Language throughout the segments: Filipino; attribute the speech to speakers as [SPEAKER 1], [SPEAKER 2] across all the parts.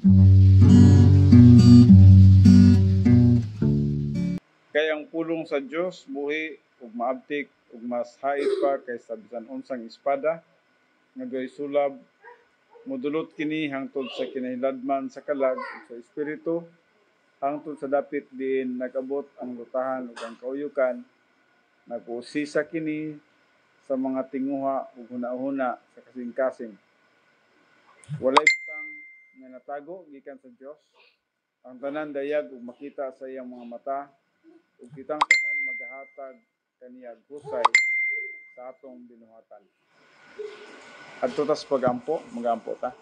[SPEAKER 1] Kaya ang pulong sa Dios buhi ug maabtik ug mas hait pa kaysa bisan unsang espada nga doy sulab, modulot kini hangtod sa kinahilabman sa kalag ug sa espiritu, hangtod sa dapit din nag-abot ang lutahan ug ang kauyukan, nag-uusisa kini sa mga tinguha ug hunahuna sa kasing-kasing. Walay butang nga natago gikan sa Dios. Ang tanan dayag ug makita sa iyang mga mata, ug kitang tanan magahatag kaniyag husay sa atong binuhatan. Adto tas pagampo, magampo ta.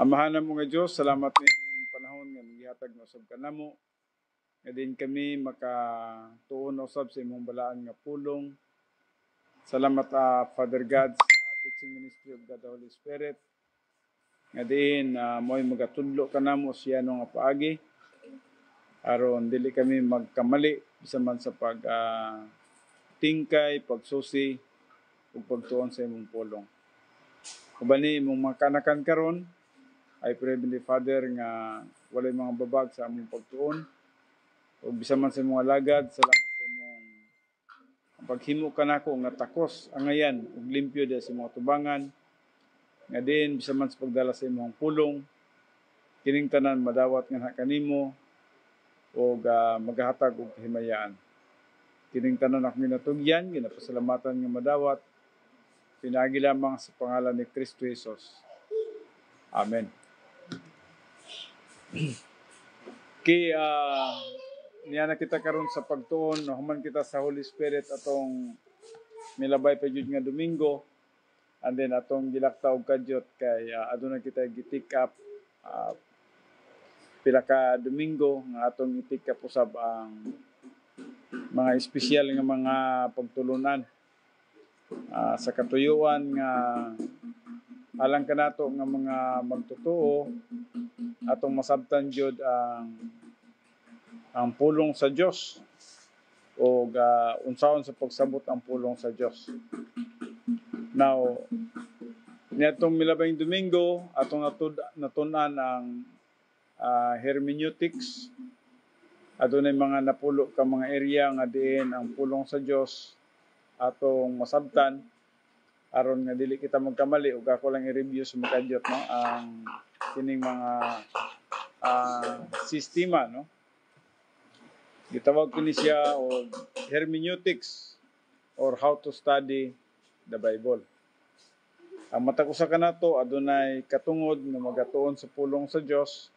[SPEAKER 1] Amahan mo nga Dios, salamat ning panahon nga gihatag na usab kanamo. Nga din kami makatuon usab sa imong balaan nga pulong. Salamat Father God sa teaching ministry of God the Holy Spirit. Nga din mo'y magatudlo kanamo siya nga paagi. Aron dili kami magkamali bisan man sa tingkay, pagsusi ug pagtuon sa imong pulong. Ubani imong mga kanakan karon, I pray Heavenly Father nga walay mga babag sa among pagtuon. Ug bisan man sa mga lagad, salamat sa imong paghimo kanako nga takos angayan ug limpyo diha sa mga tubangan. Nga din bisan man sa pagdala sa imong pulong, kining tanan madawat nga kanimo ug maghatag og kahimayaan. Kining tanan ako ginatugyan, ginapasalamatan nga madawat. Pinagi lamang sa pangalan ni Kristo Jesus. Amen. Kay niya na kita karon sa pagtuon, human kita sa Holy Spirit atong milabay pa jud nga Domingo, and then atong gilakta og kadyot kay aduna kita gitik up pila ka Domingo nga atong itik up usab ang mga espesyal nga mga pagtulunan sa katuyuan nga alang kanato nga mga magtotoo atong masabtan jud ang pulong sa Dios o unsaon sa pagsabot ang pulong sa Dios. Now, niadtong milabay Domingo atong natun-an ang hermeneutics. Adunay mga napulo ka mga area nga diin ang pulong sa Dios atong masabtan aron nga dili kita magkamali ug ako lang i-review sa makadyot ang kining mga sistema gitawag kini siya og hermeneutics or how to study the Bible. Ang matag usa kanato adunay katungod nga magatuon sa pulong sa Dios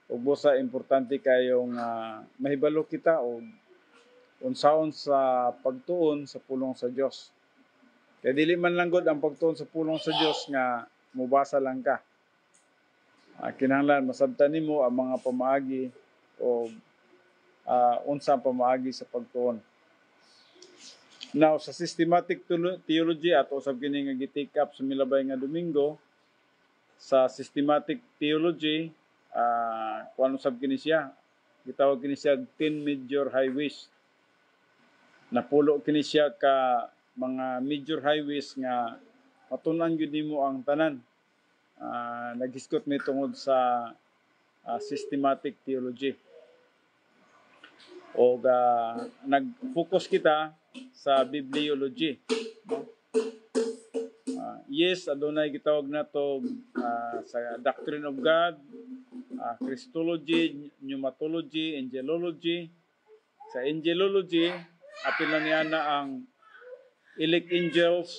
[SPEAKER 1] ug busa importante kayo nga mahibalo kita og unsaon sa pagtuon sa pulong sa Dios. Kaya dili man lang gud ang pagtuon sa pulong sa Dios nga mubasa lang ka. Kinahanglan masabtan nimo ang mga pamaagi o unsa pamaagi sa pagtuon. Now sa systematic theology ato usab kini nga gi-take up sa milabay nga Domingo, sa systematic theology kuan usab kini siya, gitawag kini siya 10 major highways. Napulo kini siya ka mga major highways nga matun-an gyud nimo ang tanan. Naghiskot mi tungod sa systematic theology. O nag-focus kita sa bibliology. Yes, adunay gitawag nato sa Doctrine of God, Christology, Pneumatology, Angelology. Sa Angelology, apil na niya na ang elect angels,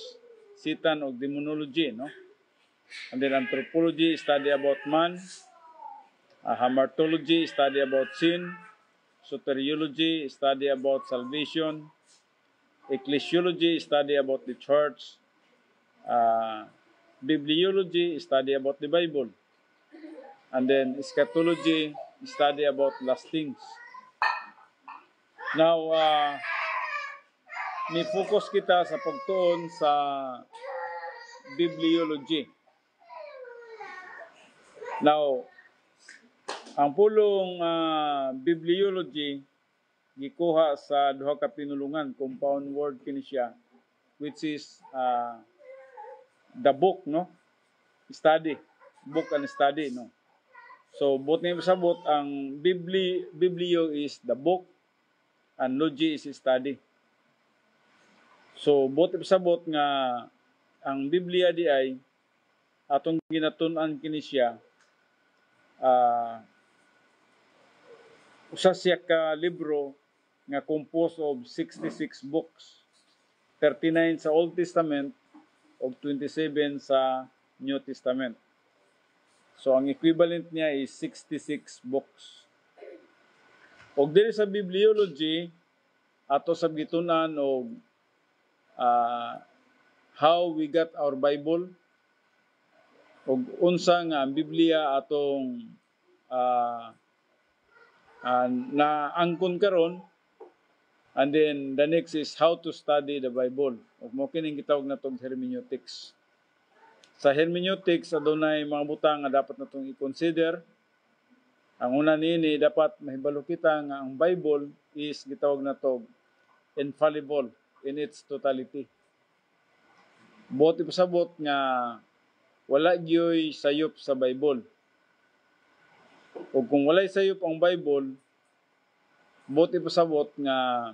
[SPEAKER 1] Satan o demonology, And then anthropology, study about man. Hamartology, study about sin. Soteriology, study about salvation. Ecclesiology, study about the church. Bibliology, study about the Bible. And then eschatology, study about last things. Now, may focus kita sa pagtuon sa bibliology. Now, ang pulong bibliology gikuha sa duha ka pinulungan, compound word kini siya, which is the book, study, book and study, no? So, both na sabot, ang Biblio is the book, and logi is study. So, both sabot nga, ang Biblia di ay, atong ginatun-an kini siya, usa siya ka libro, nga composed of 66 books. 39 sa Old Testament, o 27 sa New Testament. So, ang equivalent niya is 66 books. Og diri sa bibliology, ato sa gitunan og how we got our Bible, og unsa nga ang Biblia atong naangkon karon, and then the next is how to study the Bible. Og mo kining gitawag natong hermeneutics. Sa hermeneutics, adunay mga butang nga dapat natong i-consider. Ang una niini, dapat mahibalo kita nga ang Bible is gitawag natong infallible in its totality. Buot ipasabot nga wala gyoy sayop sa Bible. O kung walay sayop ang Bible, buot ipasabot nga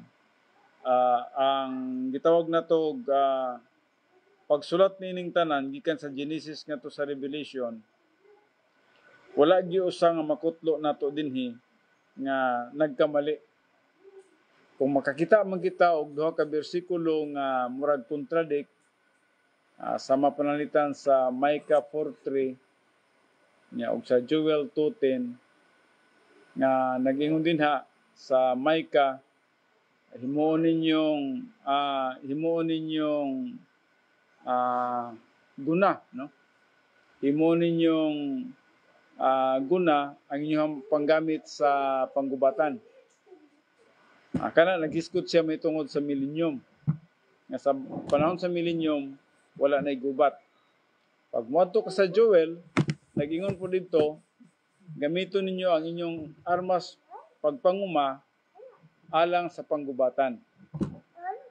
[SPEAKER 1] ang gitawag natong pagsulat nining tanan gikan sa Genesis ngadto sa Revelation, wala gyud usa nga makutlo nato dinhi nga nagkamali. Kung makakita man kita og duha ka bersikulo nga murag contradict, sa mapanalitan sa Micah 4:3 nya og sa Joel 2:10 nga nag-ingon dinha sa Micah, himuon ninyong guna, no? Himuon ninyong guna ang inyong panggamit sa panggubatan. Kana nag-iskot siya may tungod sa millennium. Nga sa panahon sa millennium, wala na'y gubat. Pag muadto ka sa Joel, nag-ingon po dito, gamiton ninyo ang inyong armas pagpanguma alang sa panggubatan.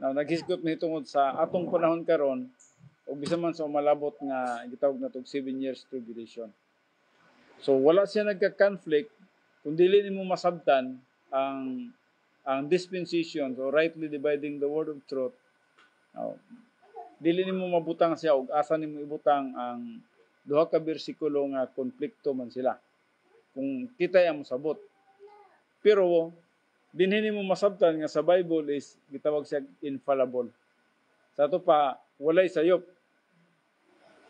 [SPEAKER 1] Now, nag-iskot may tungod sa atong panahon karon, o bisa man sa umalabot nga gitawag natong 7 years tribulation. So wala siya nagka-conflict kung dili nimo masabtan ang dispensation, so rightly dividing the word of truth. Dili nimo mabutang siya og asa nimo ibutang ang duha ka bersikulo nga konflikto man sila. Kung kita ang mosabot. Pero dinhi nimo masabtan nga sa Bible is gitawag siya infallible. Sa ato pa walay sayop.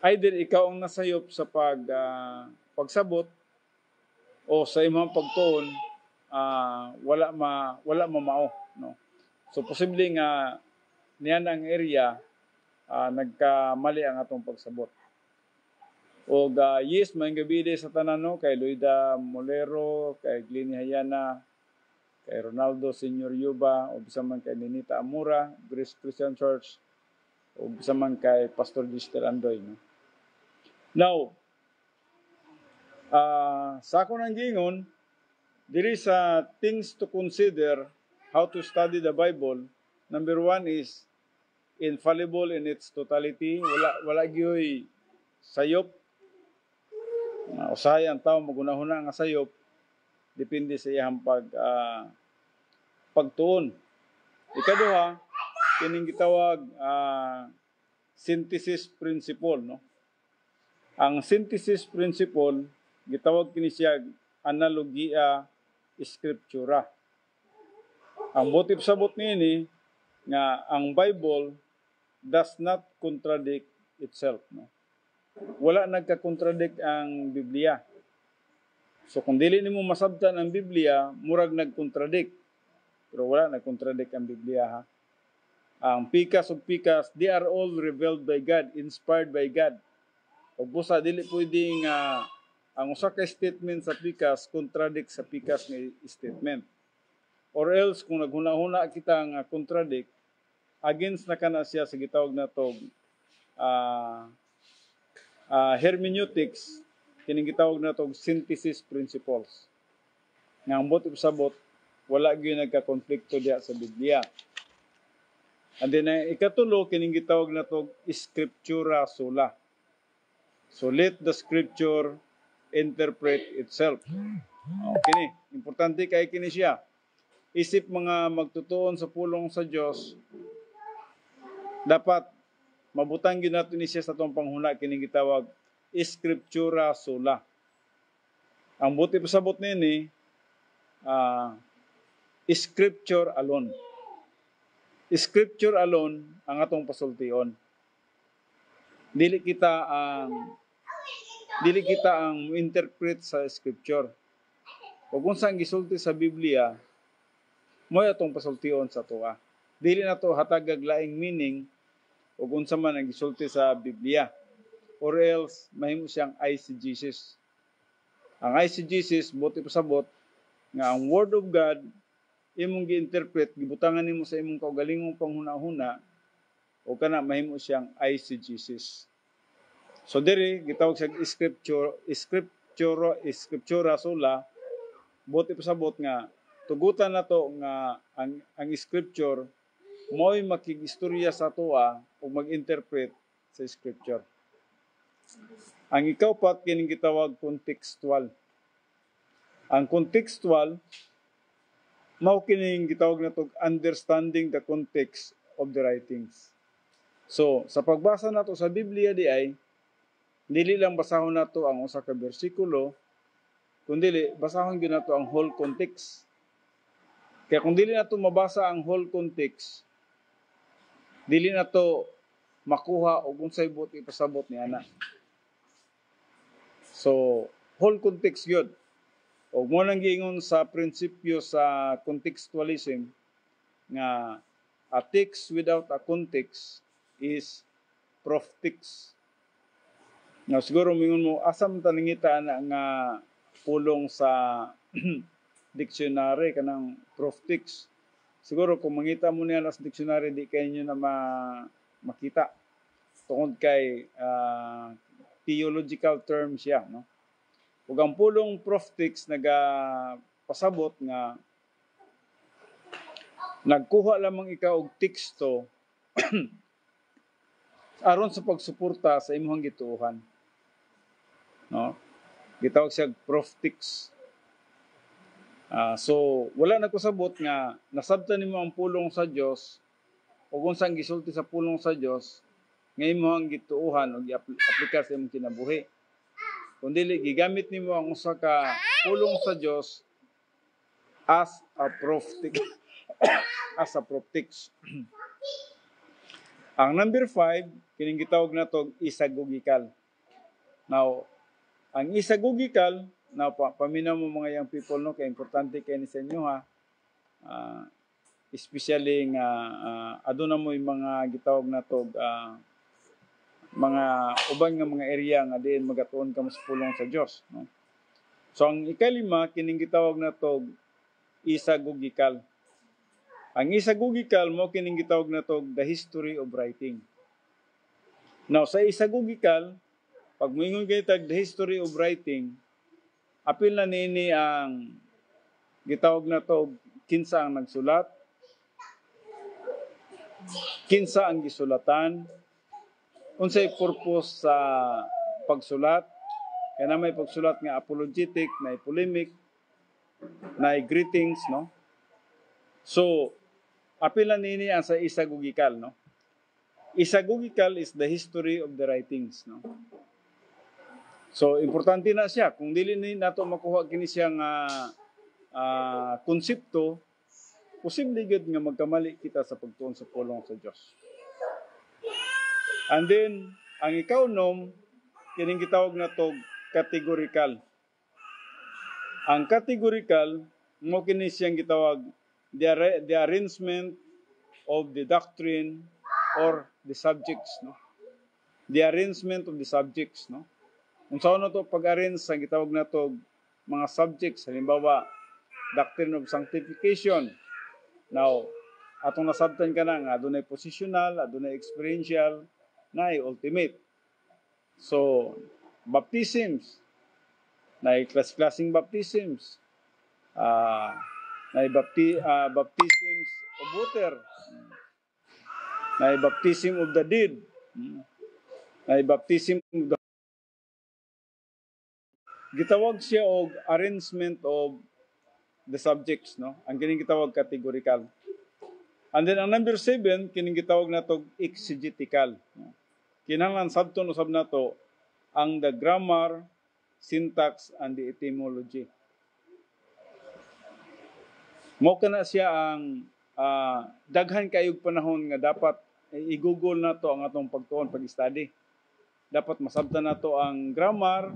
[SPEAKER 1] Either ikaw ang nasayop sa pagsabot o sa imong pagtuon wala mao, no. So posible nga niyan ang area nagkamali ang atong pagsabot. O yes, may gabide sa tanan, no, kay Luida Molero, kay Glini Hayana, kay Ronaldo Senior Yuba, o bisa man kay Ninita Amura, Grace Christian Church, o bisa man kay Pastor Gister Andoy, no. Now, sa ako nang gingon, diri sa things to consider how to study the Bible, number 1 is infallible in its totality. Wala gyoy sayop. Usahay ang tao magunahuna nga sayop, depende sa iyang pagtuon. Ikaduha, kining gitawag synthesis principle, no. Ang synthesis principle gitawag kini siya analogia scriptura. Ang motif sabot niini nga ang Bible does not contradict itself, no. Wala nagka-contradict ang Biblia. So kung dili nimo masabtan ang Biblia, murag nag-contradict. Pero wala nag-contradict ang Biblia, ha. Ang pikas ug pikas, they are all revealed by God, inspired by God. O busa dili pwedeng ang usa ka statement sa pikas contradict sa pikas nga statement. Or else kung naghuna-huna kita nga contradict, against na kana siya sa gitawag natong hermeneutics, kining gitawag natong synthesis principles. Nga ang bot sabot wala gyud nagka-konflikto diha sa Biblia. And then ikatulo kining gitawag natong scriptura sola. So let the scripture interpret itself. Okay, importante kay kini siya. Isip mga magtutuon sa pulong sa Dios, dapat mabutang gyud nato ni siya sa tong panghuna kining gitawag Scriptura sola. Ang buti pasabot nini Scripture alone. Scripture alone ang atong pasultion. Dili kita ang interpret sa Scripture. Ug unsa ang gisulti sa Biblia, moy atong pasultion sa tuwa. Dili nato hatag laing meaning ug unsa man ang gisulti sa Biblia, or else mahimo siyang eisegesis. Ang eisegesis buti pasabot nga ang Word of God imong gi-interpret, gibutangan nimo sa imong kaugalingong panghuna-huna o kana mahimo siyang eisegesis. So diri gitawag sa scriptura sola, buti pasabot nga tugutan nato nga ang scripture mo'y makigistorya sa tuwa o mag-interpret sa scripture. Ang ikaupat kining gitawag contextual. Ang contextual mao kining gitawag nato understanding the context of the writings. So sa pagbasa nato sa Biblia dili lang basahon nato ang usa ka bersikulo, kundi basahon gyud nato ang whole context. Kaya kung dili nato mabasa ang whole context, dili nato makuha og unsay buti pasabot ni ana. So whole context gyud. O mo nang giingon sa prinsipyo sa contextualism nga a text without a context is proof text. Now siguro mingon mo asam taningita na nga pulong sa dictionary kanang proof text. Siguro kung mangita mo niya sa dictionary di kayo nyo na makita. Tungod kay theological term siya, no? Ug ang pulong proof text nagapasabot nga nagkuha lamang ikaw og teksto aron sa pagsuporta sa imong gituohan. No? Gitawag siya proof text. So wala nagpasabot nga nasabtan nimo ang pulong sa Dios ug unsang gisulti sa pulong sa Dios nga imong gituohan ug i-aplikar sa imong kinabuhi. Kundi gigamit nimo ang usa ka pulong sa Dios as a prophetic as a proptics. Ang number 5 kining gitawag nato isagogical. Now, ang isagogical na paminaw mo mga young people no kay importante kay ni sa inyo ha. Especially nga aduna mo yung mga gitawag nato mga uban nga mga area nga diin magatuon ka mas pulong sa Dios, no? So ang ikalima kining gitawag nato isagogical. Ang isagogical mo kining gitawag nato the history of writing. Now sa isagogical pag moingon kay tag the history of writing, apil na nini ang gitawag nato kinsa ang nagsulat, kinsa ang gisulatan, unsay purpose sa pagsulat, kaya na may pagsulat nga apologetic, na polemic, na greetings, no? So, apil na nini ang sa isagogical, no? Isagogical is the history of the writings, no? So, importante na siya. Kung dili ni nato makuha kini siya nga konsepto, posible gud nga magkamali kita sa pagtuon sa pulong sa Dios. And then, ang ikaunom, kining gitawag na to categorical. Ang categorical, mo kini siyang gitawag the arrangement of the doctrine or the subjects, no? The arrangement of the subjects, no? Kung saan na to pag-arrange sa gitawag na to mga subjects, halimbawa, doctrine of sanctification. Now, atong nasabtan ka na nga, adunay positional, adunay experiential, na ultimate. So, baptisms, na class-classing baptisms, na baptisms of water, na baptism of the dead, na baptism of the Gitawag siya og arrangement of the subjects, no? Ang kining gitawag categorical. And then ang number 7 kining gitawag nato exegetical. No? Kinahanglan sabton usab nato ang the grammar, syntax, and the etymology. Mao kana siya ang daghan kayog panahon nga dapat i-google nato ang atong pagtuon pag-study. Dapat masabtan nato ang grammar,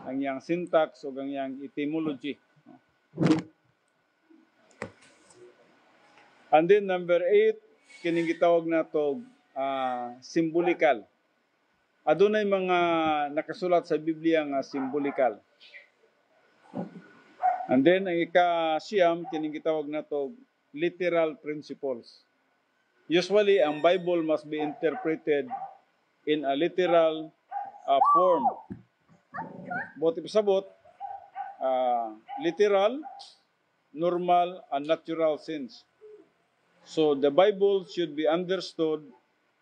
[SPEAKER 1] ang yang syntax, o ang yang etymology. And then number 8, kining gitawag nato symbolical. Adunay mga nakasulat sa Biblia nga symbolical. And then ang ika-siyam, kining gitawag nato literal principles. Usually, ang Bible must be interpreted in a literal form. Buti pasabot, literal, normal, and natural sense. So, the Bible should be understood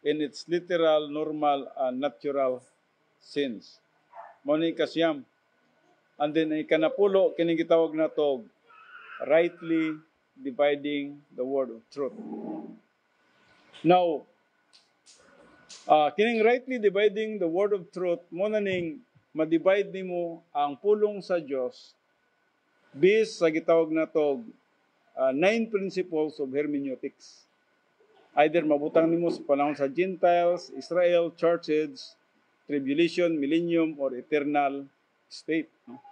[SPEAKER 1] in its literal, normal, and natural sense. Mao ni kasiyam. And then, ikanapulo, kining gitawag nato rightly dividing the word of truth. Now, kining rightly dividing the word of truth, mo na ning ma-divide nimo ang pulong sa Dios based sa gitawag nato 9 principles of hermeneutics. Either mabutang nimo sa panahon sa Gentiles, Israel, church age, tribulation, millennium, or eternal state. No?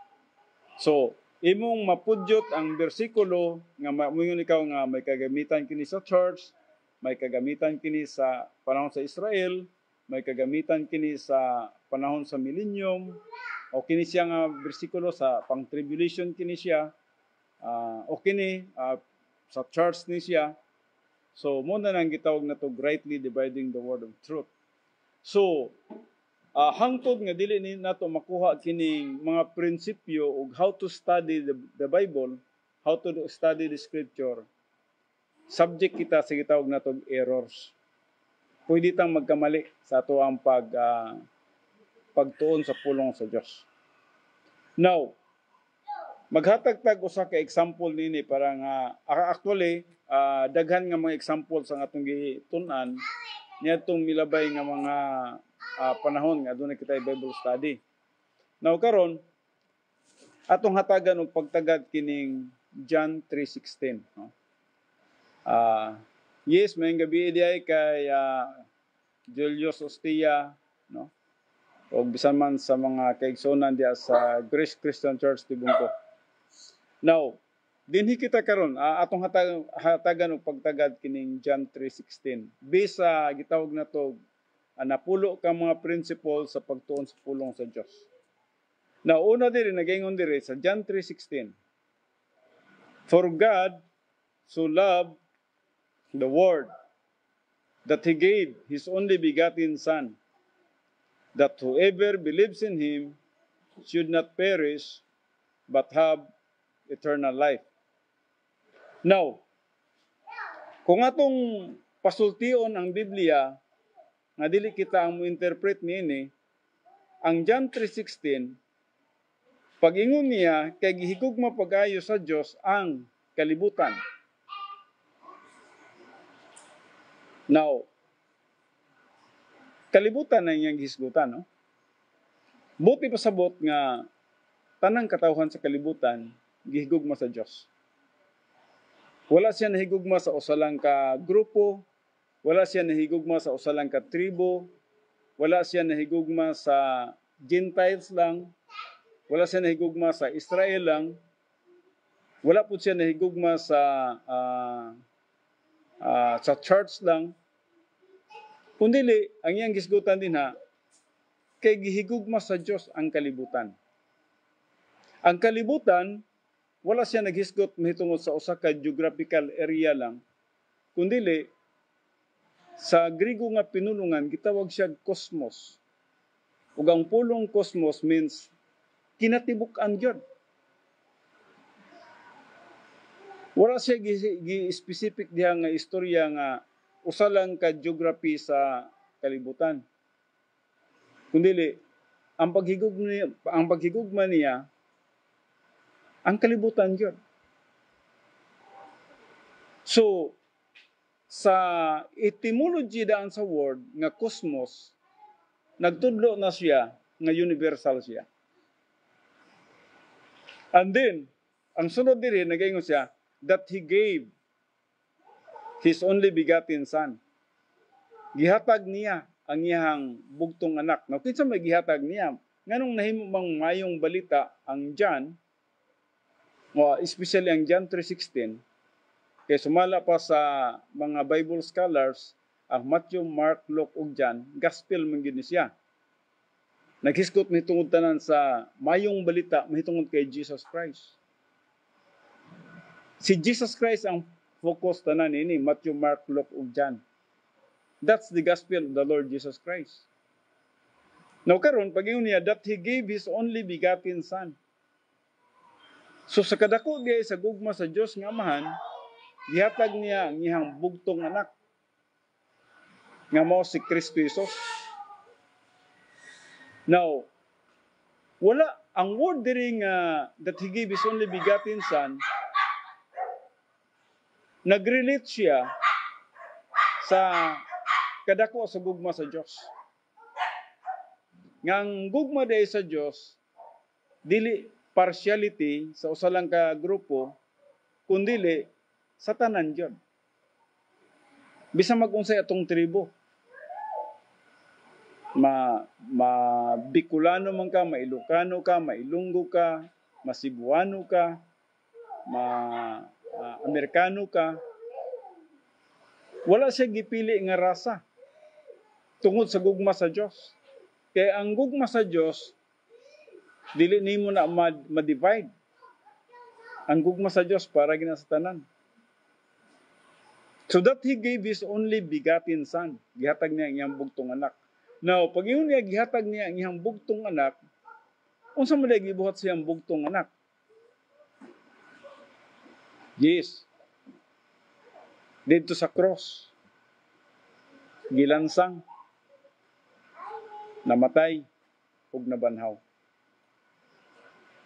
[SPEAKER 1] So, imong mapudyot ang bersikulo nga moingon ikaw nga may kagamitan kini sa church, may kagamitan kini sa panahon sa Israel, may kagamitan kini sa panahon sa millennium, o kini siya nga bersikulo sa pang-tribulation kini siya, o kini sa church ni siya. So, muna nang gitawag na to rightly dividing the word of truth. So, hangtod nga dili ni nato makuha kining mga prinsipyo og how to study the Bible, how to study the scripture, subject kita sa gitawag natong errors. Pwede tang magkamali sa ato ang pagtuon sa pulong sa Dios. Now, maghatag-tag usa ka example nini para nga actually daghan nga mga example sa atong gitun-an niadtong milabay nga mga panahon nga adunay kita Bible study. Now karon atong hatagan og pagtagad kining John 3:16, no? Yes, may gabi diay kay Julius Ostia, no? O bisan man sa mga kaigsonan diya sa Grace Christian Church Tibungko. Now, dinhi kita karon atong hatagan og pagtagad kining John 3:16. Based sa gitawag nato napulo ka mga principles sa pagtuon sa pulong sa Dios. Now, una diri nagaingon diri sa John 3:16. For God so loved the world that He gave His only begotten Son, that whoever believes in Him should not perish but have eternal life. Now, kung atong pasultion ang Biblia, nga dili kita ang mo-interpret niini, ang John 3:16, pag-ingon niya, kay gihigugma pag-ayo sa Dios ang kalibutan. Now, kalibutan na iyang hisgutan, no? Buti pasabot nga tanang katawhan sa kalibutan gihigugma sa Dios. Wala siya nahigugma sa usalang ka grupo, wala siya nahigugma sa usalang ka tribo, wala siya nahigugma sa Gentiles lang, wala siya nahigugma sa Israel lang, wala po siya nahigugma sa church lang. Kundili, ang iyang gisgutan din kay gihigugma sa Dios ang kalibutan. Ang kalibutan, wala siya naghisgot mahitungod sa usa ka geographical area lang, kundili sa Grigo nga pinulungan gitawag siya cosmos. Ug ang pulong cosmos means kinatibuk-an gyud. Wala siya gi-specific diha nga istorya nga usa lang ka geography sa kalibutan. Kundili ang paghigugma niya ang kalibutan gyud. So sa etymology daan sa word nga cosmos, nagtudlo na siya nga universal siya. And then, ang sunod diri nagaingon siya that he gave his only begotten son. Gihatag niya ang iyang bugtong anak. Now, kinsa may gihatag niya? Nganong nahimo mang mayong balita ang John, especially ang John 3:16, kaya sumala pa sa mga Bible scholars, ang Matthew, Mark, Luke, ug John, gospel man gyud ni siya. Naghiskot mahitungod tanan sa mayong balita mahitungod kay Jesus Christ. Si Jesus Christ ang focus tanan ini, Matthew, Mark, Luke, ug John. That's the gospel of the Lord Jesus Christ. Now karon pag-ingon niya that he gave his only begotten son. So sa kadako diay sa gugma sa Dios nga Amahan, gihatag niya ang iyang bugtong anak nga mao si Kristo Jesus. Now, wala ang word diri nga that he gave his only begotten son, nagrelate siya sa kadako sa gugma sa Dios. Ngang gugma day sa Dios dili partiality sa usa lang ka grupo, kundili sa tanan gyud. Bisan mag-unsay atong tribo. Bicolano man ka, Ilocano ka, Ilonggo ka, Cebuano ka, Amerikano ka. Wala siya gipili nga rasa tungod sa gugma sa Dios. Kaya ang gugma sa Dios dili nimo na ma-divide. Ang gugma sa Dios para gina sa tanan. So that he gave his only begotten son. Gihatag niya ang iyang bugtong anak. Now, pag yun niya gihatag niya ang iyang bugtong anak, unsa man day gibuhat siyang bugtong anak? Yes. Dito sa cross. Gilansang. Namatay. Ug nabanhaw.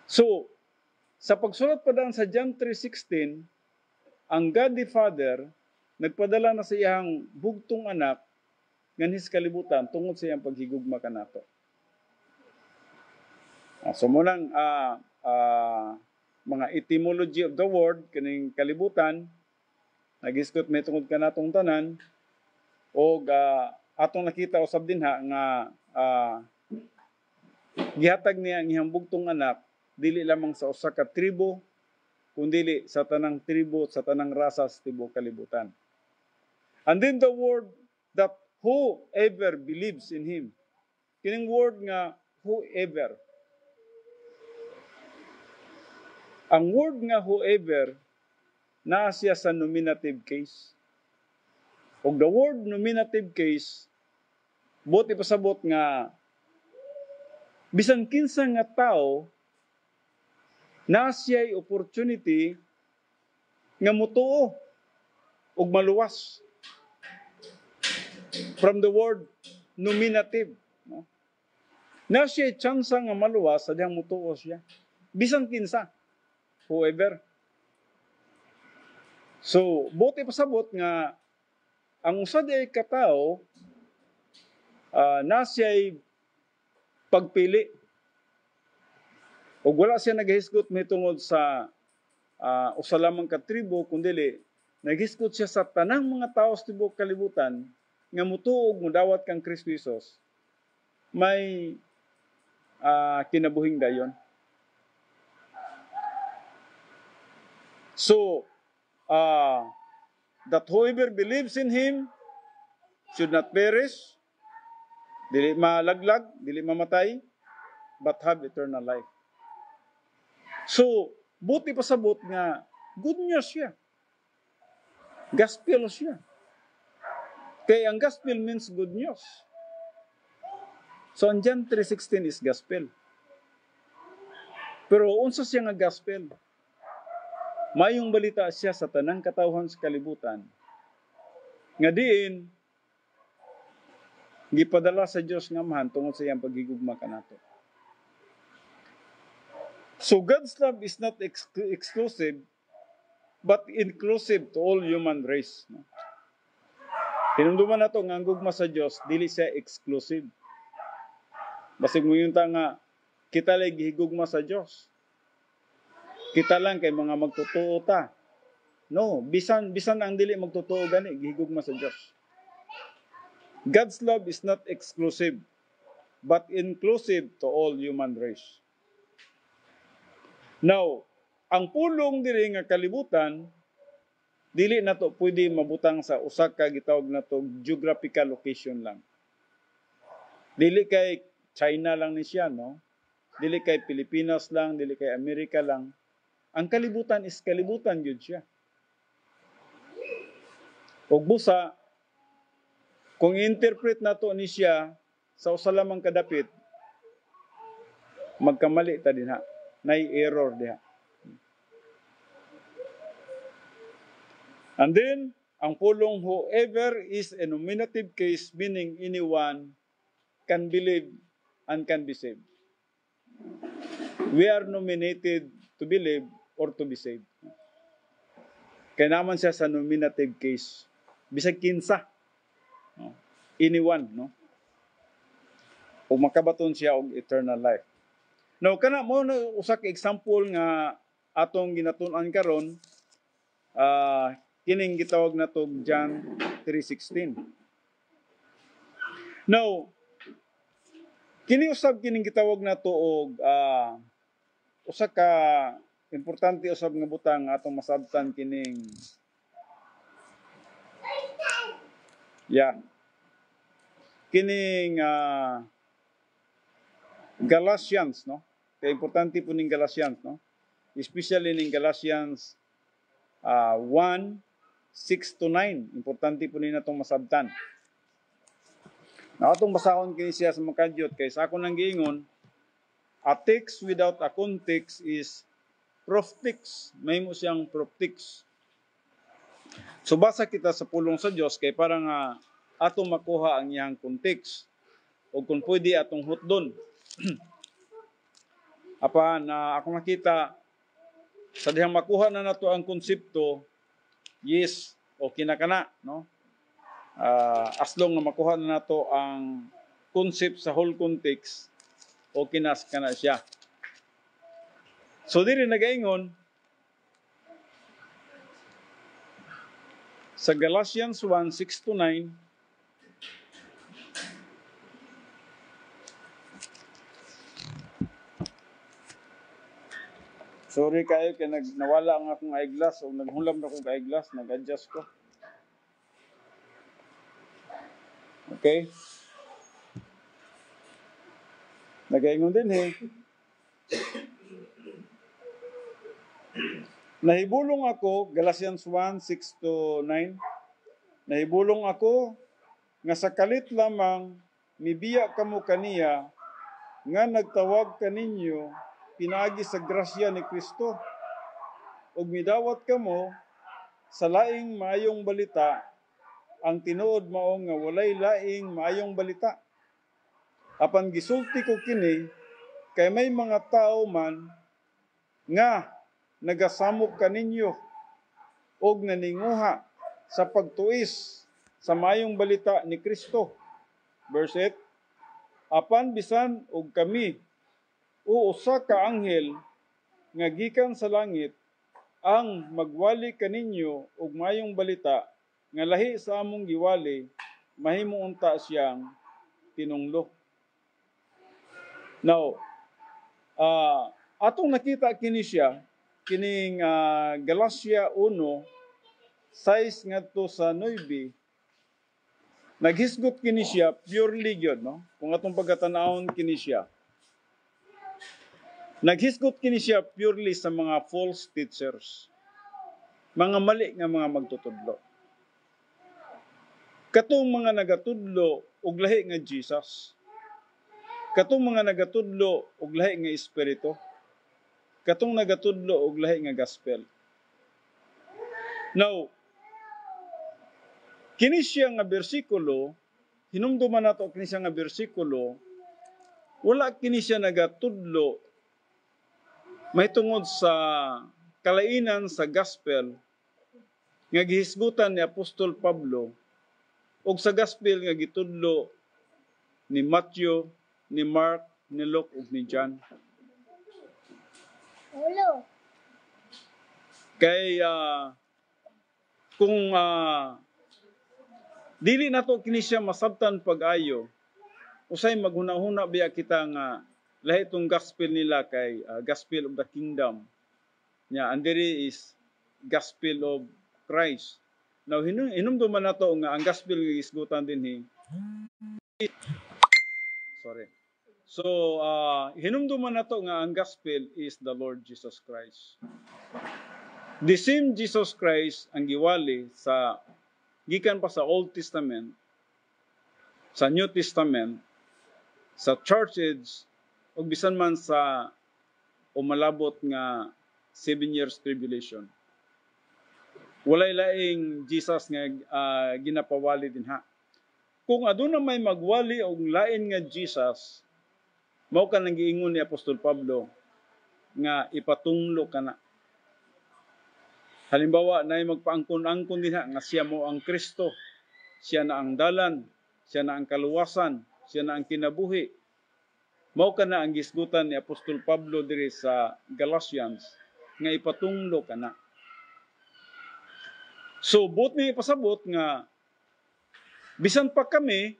[SPEAKER 1] So, sa pagsulat pa daan sa John 3:16, ang God the Father nagpadala na sa iyang bugtong anak nganis kalibutan tungod sa iyang paghigugma kanato. So munang mga etymology of the word kaning kalibutan nagiskot may tungod kanatong tanan o atong nakita usab dinha nga gihatag niya ang iyang bugtong anak dili lamang sa usa ka tribo kundi sa tanang tribo, sa tanang rasa sa tibuok kalibutan. And then the word that whoever believes in him. Kining word nga whoever. Ang word nga whoever naa siya sa nominative case. Og the word nominative case buti pasabot nga bisan kinsa nga tao naa siya'y opportunity nga motuo og maluwas. From the word nominative. No? Na siya tsansa nga maluwas sa diyang mutuo siya. Bisan kinsa. Whoever. So, buti pasabot nga ang usa di katao na siya'y pagpili. O wala siya naghisgot mitungod sa usa lamang ka tribo, kundi naghisgot siya sa tanang mga tao sa tibuok kalibutan nga mutuog mo dawat kang Kristo Jesus, may kinabuhing dayon. So, that whoever believes in him should not perish, dili malaglag, dili mamatay, but have eternal life. So, buti pasabot nga good news siya. Gospel siya. Kaya ang gospel means good news. So, ang John 3:16 is gospel. Pero unsa siya nga gospel? Mayong balita siya sa tanang katawhan sa kalibutan. Nga diin, gipadala sa Dios nga Amahan tungod sa iyang paghigugma kanato. So God's love is not exclusive, but inclusive to all human race. No? Hinumduman na ito, nga ang gugma sa Diyos, dili siya exclusive. Basig mo yung nga, kita lang gihigugma sa Diyos. Kita lang kay mga magtotoo ta. No, bisan ang dili magtotoo gani, gihigugma sa Diyos. God's love is not exclusive, but inclusive to all human race. Now, ang pulong diri nga kalibutan, dili na to pwede mabutang sa usa ka gitawag na to geographical location lang. Dili kay China lang ni siya, no? Dili kay Pilipinas lang, dili kay Amerika lang. Ang kalibutan is kalibutan yun siya. Og busa, kung interpret na to ni siya sa usa lamang kadapit, magkamali ta dinha. Nay error diha. And then, ang pulong whoever is a nominative case, meaning anyone can believe and can be saved. We are nominated to believe or to be saved. Kaya naman siya sa nominative case. Bisag kinsa. No? Anyone. No? O makabaton siya og eternal life. Now, kana mo na usa ka example nga atong ginatun-an karon, kining gitawag na to John 3:16. Now, kini usab kining gitawag na to og usa ka importante usab nga butang atong masabtan kining kining Galatians, no? Kaya importante po ning Galatians, no? Especially ning Galatians 1:6-9. Importante po nina itong masabtan. Na atong basahon kini siya sa makadyot kay sa ako nang giingon, a text without a context is proof text. May mo siyang proof text. So basa kita sa pulong sa Dios kay para nga atong makuha ang iyang context o kung pwede atong hutdon. Apan ako nakita sa dihang makuha na nato ang konsepto, yes, okay na kana, no? As long na makuha na nato ang concept sa whole context, okay na kana siya. So diri nagaingon sa Galatians 1:6-9, sorry kayo kay nawala ang akong eyeglass o naghulam na akong eyeglass, nag-adjust ko. Okay? Nagaingon din Nahibulong ako, Galatians 1:6-9, nahibulong ako nga sa kalit lamang mibiya kamo kaniya nga nagtawag kaninyo pinaagi sa grasya ni Kristo. Ug midawat kamo sa laing maayong balita, ang tinuod mao nga walay laing maayong balita. Apan gisulti ko kini kay may mga tao man nga nagasamok kaninyo og naninguha sa pagtuis sa maayong balita ni Kristo. Verse 8, apan bisan og kami o usa ka anghel nga gikan sa langit ang magwali kaninyo og mayong balita nga lahi sa among giwali, mahimo unta siyang tinunglo. Now, atong nakita kini siya kining Galatia 1:6 ngadto sa 9, naghisgot kini siya purely gyud, no? Kung atong pagkatanawon kini siya, naghisgot kini siya purely sa mga false teachers, mga mali nga mga magtutudlo. Katong mga nagatudlo og lahi nga Jesus, katong mga nagatudlo og lahi nga espiritu, katong nagatudlo og lahi nga gospel. Now, kini siya nga bersikulo, hinumduman nato kini siya nga bersikulo, wala kini siya nagatudlo may tungod sa kalainan sa gospel nga gihisgutan ni Apostol Pablo ug sa gospel nga gitudlo ni Matthew, ni Mark, ni Luke ug ni John. Kay kung dili nato kini siya masabtan pag-ayo, usay maghunahuna biya kita nga lahi itong gospel nila kay gospel of the kingdom. Nya andiri is gospel of Christ. Now hinumduman nato nga ang gospel nga gisgutan dinhi. Sorry. So hinumduman nato nga ang gospel is the Lord Jesus Christ. The same Jesus Christ ang giwali sa gikan pa sa Old Testament, sa New Testament, sa church age, o bisan man sa umalabot nga 7 years tribulation. Walay laing Jesus nga ginapawali din ha. Kung aduna may magwali og lain nga Jesus, mao ka nang giingon ni Apostol Pablo nga ipatunglo kana. Halimbawa, na magpaangkon-angkon din nga siya mo ang Kristo, siya na ang dalan, siya na ang kaluwasan, siya na ang kinabuhi. Mao kana ang gisgutan ni Apostol Pablo diri sa Galatians nga ipatunglo kana. So, buot ni ipasabot nga bisan pa kami,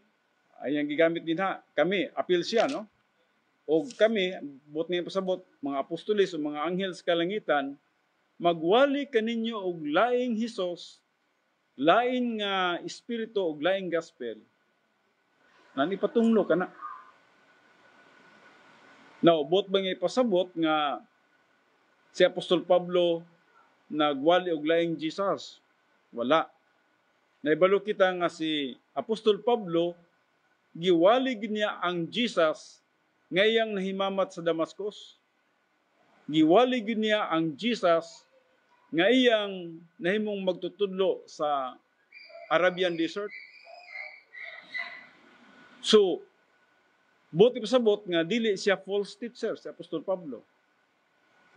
[SPEAKER 1] ay ang gigamit din ha, kami, appeal siya, no? O kami, buot ni ipasabot, mga apostolis o mga anghel sa kalangitan, magwali kaninyo og laing Hesus, laing espiritu og laing gospel. Nan ipatunglo kana. Now, buot ba nga ipasabot nga si Apostol Pablo nagwali og laing Jesus? Wala. Naibalo kita nga si Apostol Pablo giwali niya ang Jesus ngayang nahimamat sa Damascus. Giwali niya ang Jesus nga iyang nahimong magtutudlo sa Arabian Desert. So, buti pasabot nga dili siya false teacher si Apostol Pablo.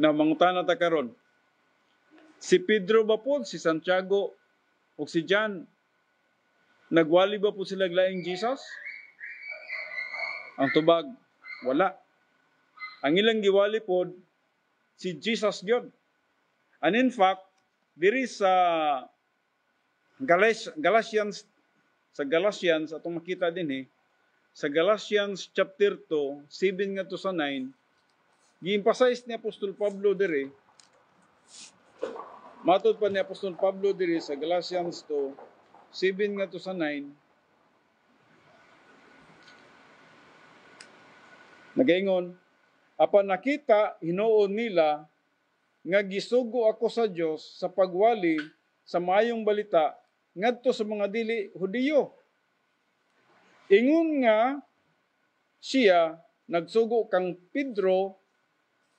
[SPEAKER 1] Na mangutana ta karon. Si Pedro ba po, si Santiago o si John, nagwali ba po sila laing Jesus? Ang tubag, wala. Ang ilang giwali po, si Jesus God. And in fact, diri sa Galatians, atong makita din sa Galatians chapter 2, 7 nga to sa 9, gi-emphasize ni Apostol Pablo diri, matod pa ni Apostol Pablo diri sa Galatians 2, 7 nga to sa 9, nagaingon, apan nakita hinuon nila nga gisugo ako sa Dios sa pagwali sa maayong balita ngadto sa mga dili Hudiyo. Ingon nga siya nagsugo kang Pedro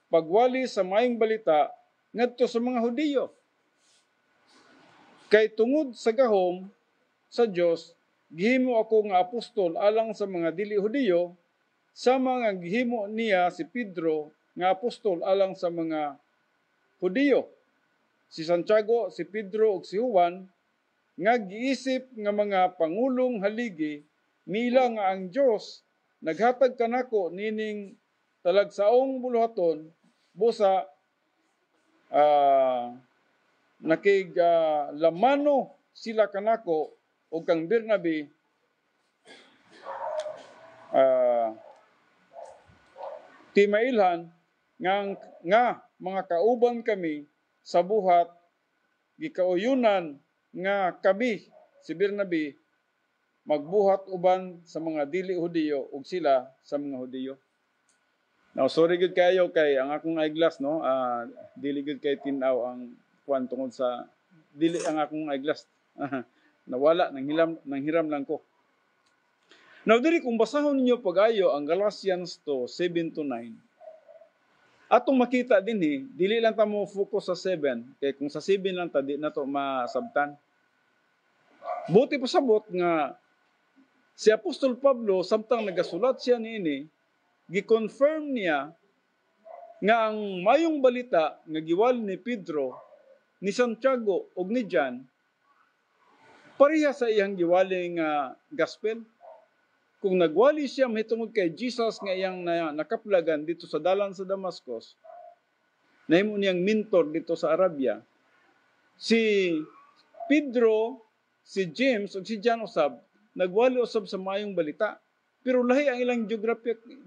[SPEAKER 1] pagwali sa maayong balita ngadto sa mga Hudiyo. Kay tungod sa gahom sa Dios gihimo ako nga apostol alang sa mga dili Hudiyo, sama nga gihimo niya si Pedro nga apostol alang sa mga Hudiyo. Si Santiago, si Pedro ug si Juan nga giisip nga mga pangulong haligi nila nga ang Dios naghatag kanako nining talagsaong buluhaton busa lamano sila kanako ug kang Bernabe timailhan nga mga kauban kami sa buhat gikauyunan nga kami si Bernabe magbuhat uban sa mga dili Hudiyo ug sila sa mga Hudiyo. Now sorry gud kayo kay ang akong eyeglass no dili gud kay tin-aw ang kuan tungod sa dili ang akong eyeglass nawala nang hiram lang ko. Now diri kung basahon niyo pagayo ang Galatians 2:7 to 9. Atong makita din dili lang ta mo focus sa 7 kay kung sa 7 lang ta di na to masabtan. Buti pasabot nga si Apostol Pablo samtang nagasulat siya niini gi-confirm niya nga ang mayong balita nga giwali ni Pedro, ni Santiago ug ni John pareha sa iyang giwali nga gospel. Kung nagwali siya mahitungod kay Jesus nga iyang nakaplagan dito sa dalan sa Damascus, nahimo niyang mentor dito sa Arabia. Si Pedro, si James ug si John usab nagwali usab sa mayong balita. Pero lahi ang ilang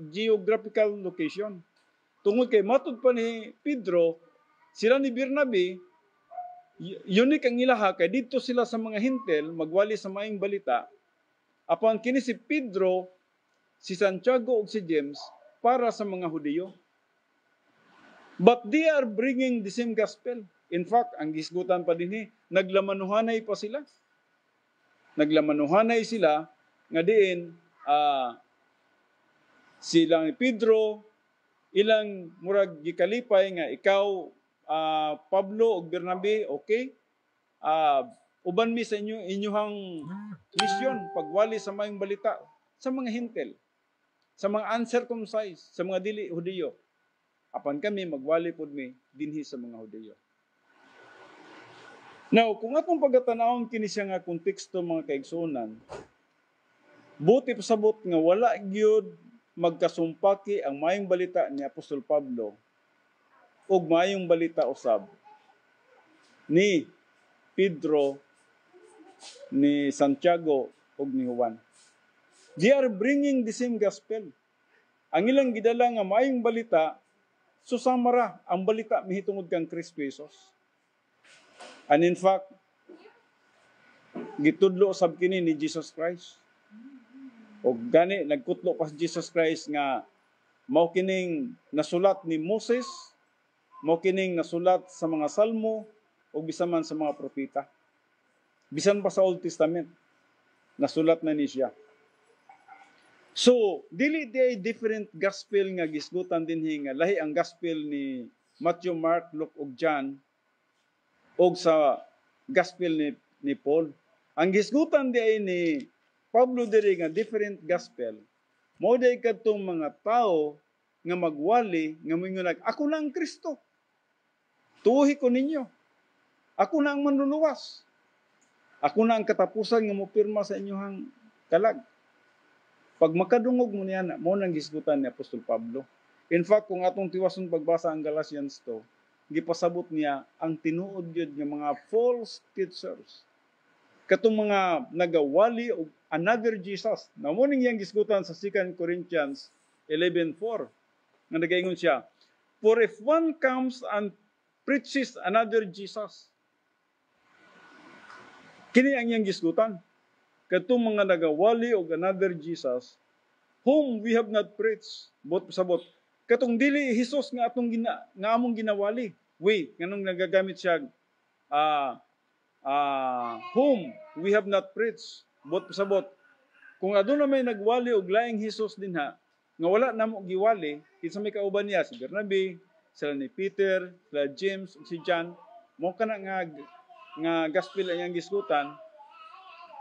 [SPEAKER 1] geographical location. Tungod kay matud pa ni Pedro, sila ni Bernabe, unique ang ilaha kay dito sila sa mga hintel magwali sa mayong balita. Apan kini si Pedro, si Santiago ug si James para sa mga Hudiyo. But they are bringing the same gospel. In fact, ang gisgutan pa dinhi, naglamanuhanay pa sila. Naglamanuhanay sila nga diin silang Pedro ilang murag gikalipay nga ikaw Pablo ug Bernabe, okay? Uban mi sa inyong mission pagwali sa mayong balita sa mga hintel, sa mga uncircumcised, sa mga dili Hudiyo. Apan kami magwali pud mi dinhi sa mga Hudiyo. Now, kung atong pagatanawon kini siya nga konteksto mga kaigsuonan, buti pasabot nga wala gyud magkasumpaki ang mayong balita ni Apostol Pablo ug mayong balita usab ni Pedro, ni Santiago ug ni Juan. They are bringing the same gospel. Ang ilang gidala nga mayong balita susama ra ang balita mihitungod kang Kristo Jesus. And in fact, gitudlo sab kini ni Jesus Christ. O gani nagkutlo pa si Jesus Christ nga mao kining nasulat ni Moses, mao kining nasulat sa mga salmo o bisan man sa mga propeta. Bisan pa sa Old Testament nasulat na ni siya. So, dili di different gospel nga gisgutan dinhi nga lahi ang gospel ni Matthew, Mark, Luke ug John og sa gospel ni Paul. Ang gisgutan di ay ni Pablo diri nga different gospel. Mao day kadtong mga tao nga magwali nga moingon ako na ang Kristo. Tuhi ko ninyo. Ako na ang manluluwas. Ako na ang katapusan nga mopirma sa inyong kalag. Pag makadungog mo niya na, mo nang gisgutan ni Apostol Pablo. In fact, kung atong tiwason pagbasa ang Galatians 2, gipasabot niya ang tinuod yun ng mga false teachers. Katong mga nagawali o another Jesus. Na mo niyang gisgutan sa 2 Corinthians 11:4. Nga nagaingon siya, for if one comes and preaches another Jesus, kini ang iyang gisgutan. Katong mga nagawali o another Jesus, whom we have not preached, bot pasabot. Katong dili Jesus nga atong nga among ginawali. Nganong nagagamit siya whom we have not preached, bot pasabot. Kung aduna may nagwali og laing Jesus dinha, nga wala namo giwali, kinsa may kauban niya si Bernabe, sila ni Peter, sila James ug si John, mo kana nga gospel ang gisgutan,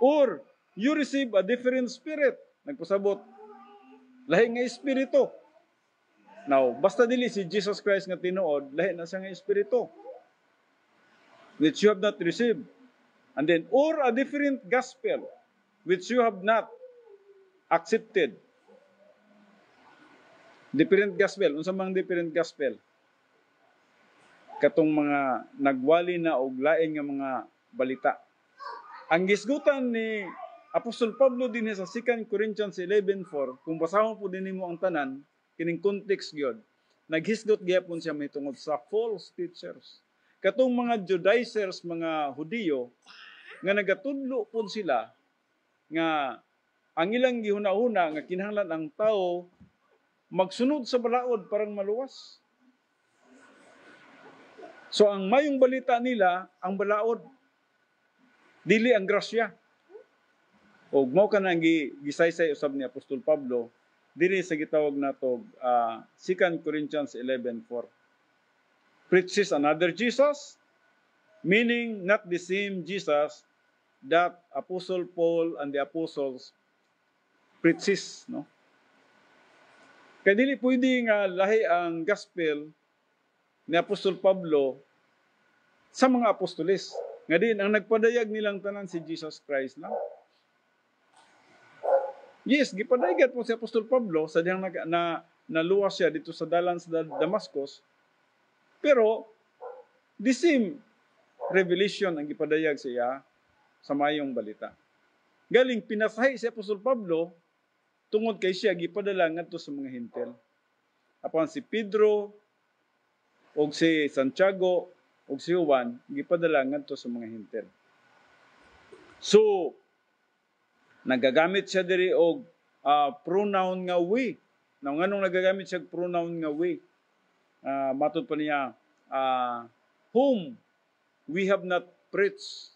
[SPEAKER 1] or you receive a different spirit. Nagpasabot, lahi nga espiritu. Now, basta dili si Jesus Christ nga tinuod, lahi na siya nga espiritu, which you have not received. And then, or a different gospel, which you have not accepted. Different gospel. Unsa mang different gospel? Katong mga nagwali na og lain nga mga balita. Ang gisgutan ni Apostol Pablo din sa 2 Corinthians 11:4, kung basahon po din mo ang tanan, kining context gyud, naghisgot gyapon siya mahitungod sa false teachers. Katong mga Judaizers, mga Hudiyo, nga nagatudlo po sila nga ang ilang gihuna-huna nga kinahanglan ang tao magsunod sa balaod parang maluwas. So ang mayong balita nila, ang balaod, dili ang grasya. O mao ka nang gisaysay usab ni Apostol Pablo diri sa gitawag nato 2 Corinthians 11:4. Preaches another Jesus, meaning not the same Jesus that Apostle Paul and the apostles preaches, no? Kaya dili pwede nga lahi ang gospel ni Apostol Pablo sa mga apostoles. Nga din, ang nagpadayag nilang tanan si Jesus Christ lang. Yes, gipadayagat po si Apostol Pablo sa diyang naluwas siya dito sa dalan sa Damascus. Pero, the same revelation ang gipadayag siya sa mayong balita. Galing pinasahi si Apostol Pablo tungod kay siya gipadala ngadto sa mga Hintil. Apan si Pedro og si Santiago og si Juan gipadala ngadto sa mga Hintil. So nagagamit siya diri og pronoun nga we. Now nganong nagagamit siya og pronoun nga we? Matud pa niya whom we have not preached.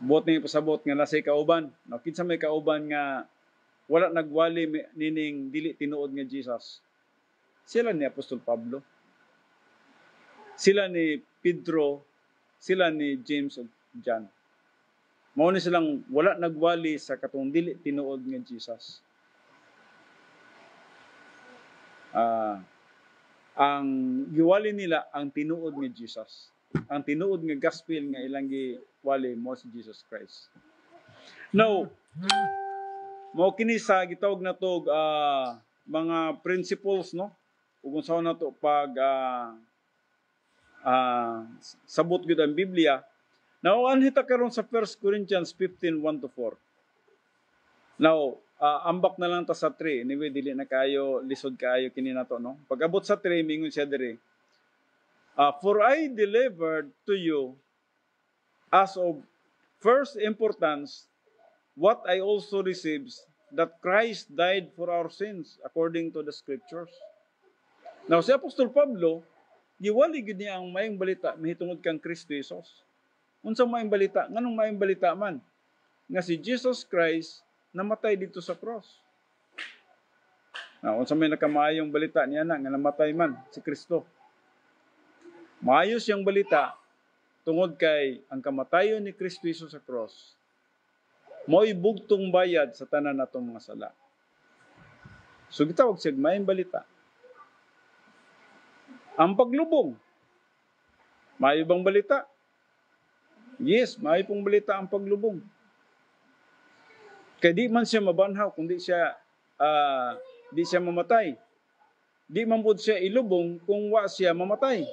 [SPEAKER 1] Buot ni pasabot nga nasay kauban. Now kinsa may kauban nga wala nagwali nining dili tinuod nga Jesus. Sila ni Apostol Pablo. Sila ni Pedro, sila ni James ug John. Mao ni silang wala nagwali sa katong dili tinuod nga Jesus. Ang giwali nila ang tinuod nga Jesus. Ang tinuod nga gospel nga ilang giwali mo si Jesus Christ. Now, mao kini sa gitawag natog mga principles, no? Ug unsa na to pag sabot gyud ang Biblia. Now, anhita karon sa 1 Corinthians 15:1-4. Now, ambak na lang ta sa 3. Anyway, dili na kayo lisod kayo kini nato, no? Pag-abot sa 3, mingon siya diri. For I delivered to you as of first importance what I also received, that Christ died for our sins according to the Scriptures. Now, si Apostol Pablo, giwali gid niya ang mayong balita mahitungod kang Kristo Jesus. Unsa mayong balita? Nganong mayong balita man? Nga si Jesus Christ namatay dito sa cross. Now, unsa may nakamayong balita niya na nga namatay man si Kristo. Maayos yung balita tungod kay ang kamatayon ni Kristo Jesus sa cross mo'y bugtong bayad sa tanan natong mga sala. So gitawag siya mayong balita. Ang paglubong, maayo bang balita? Yes, maayo pong balita ang paglubong. Kaya di man siya mabanhaw kung di siya mamatay. Di man pud siya ilubong kung wa siya mamatay.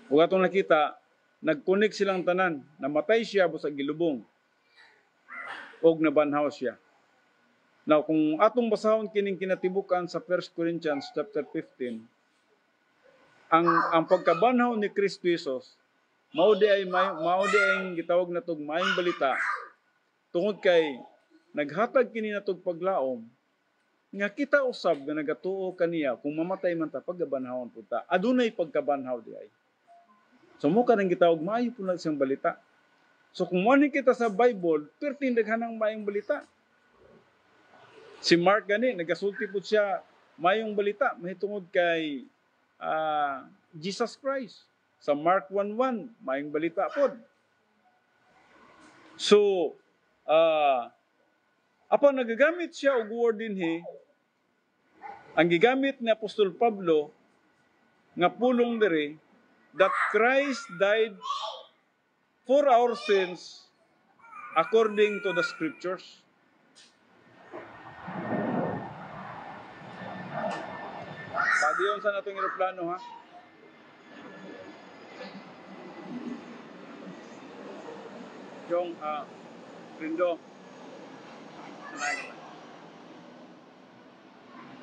[SPEAKER 1] Ug atong nakita, nag-connect silang tanan, namatay siya busa gilubong. Og nabanhaw siya. Now, kung atong basahon kining kinatibukan sa 1 Corinthians chapter 15, ang pagkabanhaw ni Kristo Jesus, mao di ay gitawag natog maayong balita tungod kay naghatag kini natog paglaom nga kita usab nga nagatuo kaniya kung mamatay man ta pagkabanhawon pud ta. Adunay pagkabanhaw di ay. So mo kanang gitawag maayo po na siyang balita. So kung manin kita sa Bible, perting daghanang maayong balita. Si Mark gani, nagasulti po siya maayong balita, mahitungod kay Jesus Christ. Sa Mark 1:1, maayong balita po. So, apa nagagamit siya og word dinhi, ang gigamit ni Apostol Pablo nga pulong diri, that Christ died for our sins according to the Scriptures. Padiyon sa natong eroplano, ha? Yung, Rindo,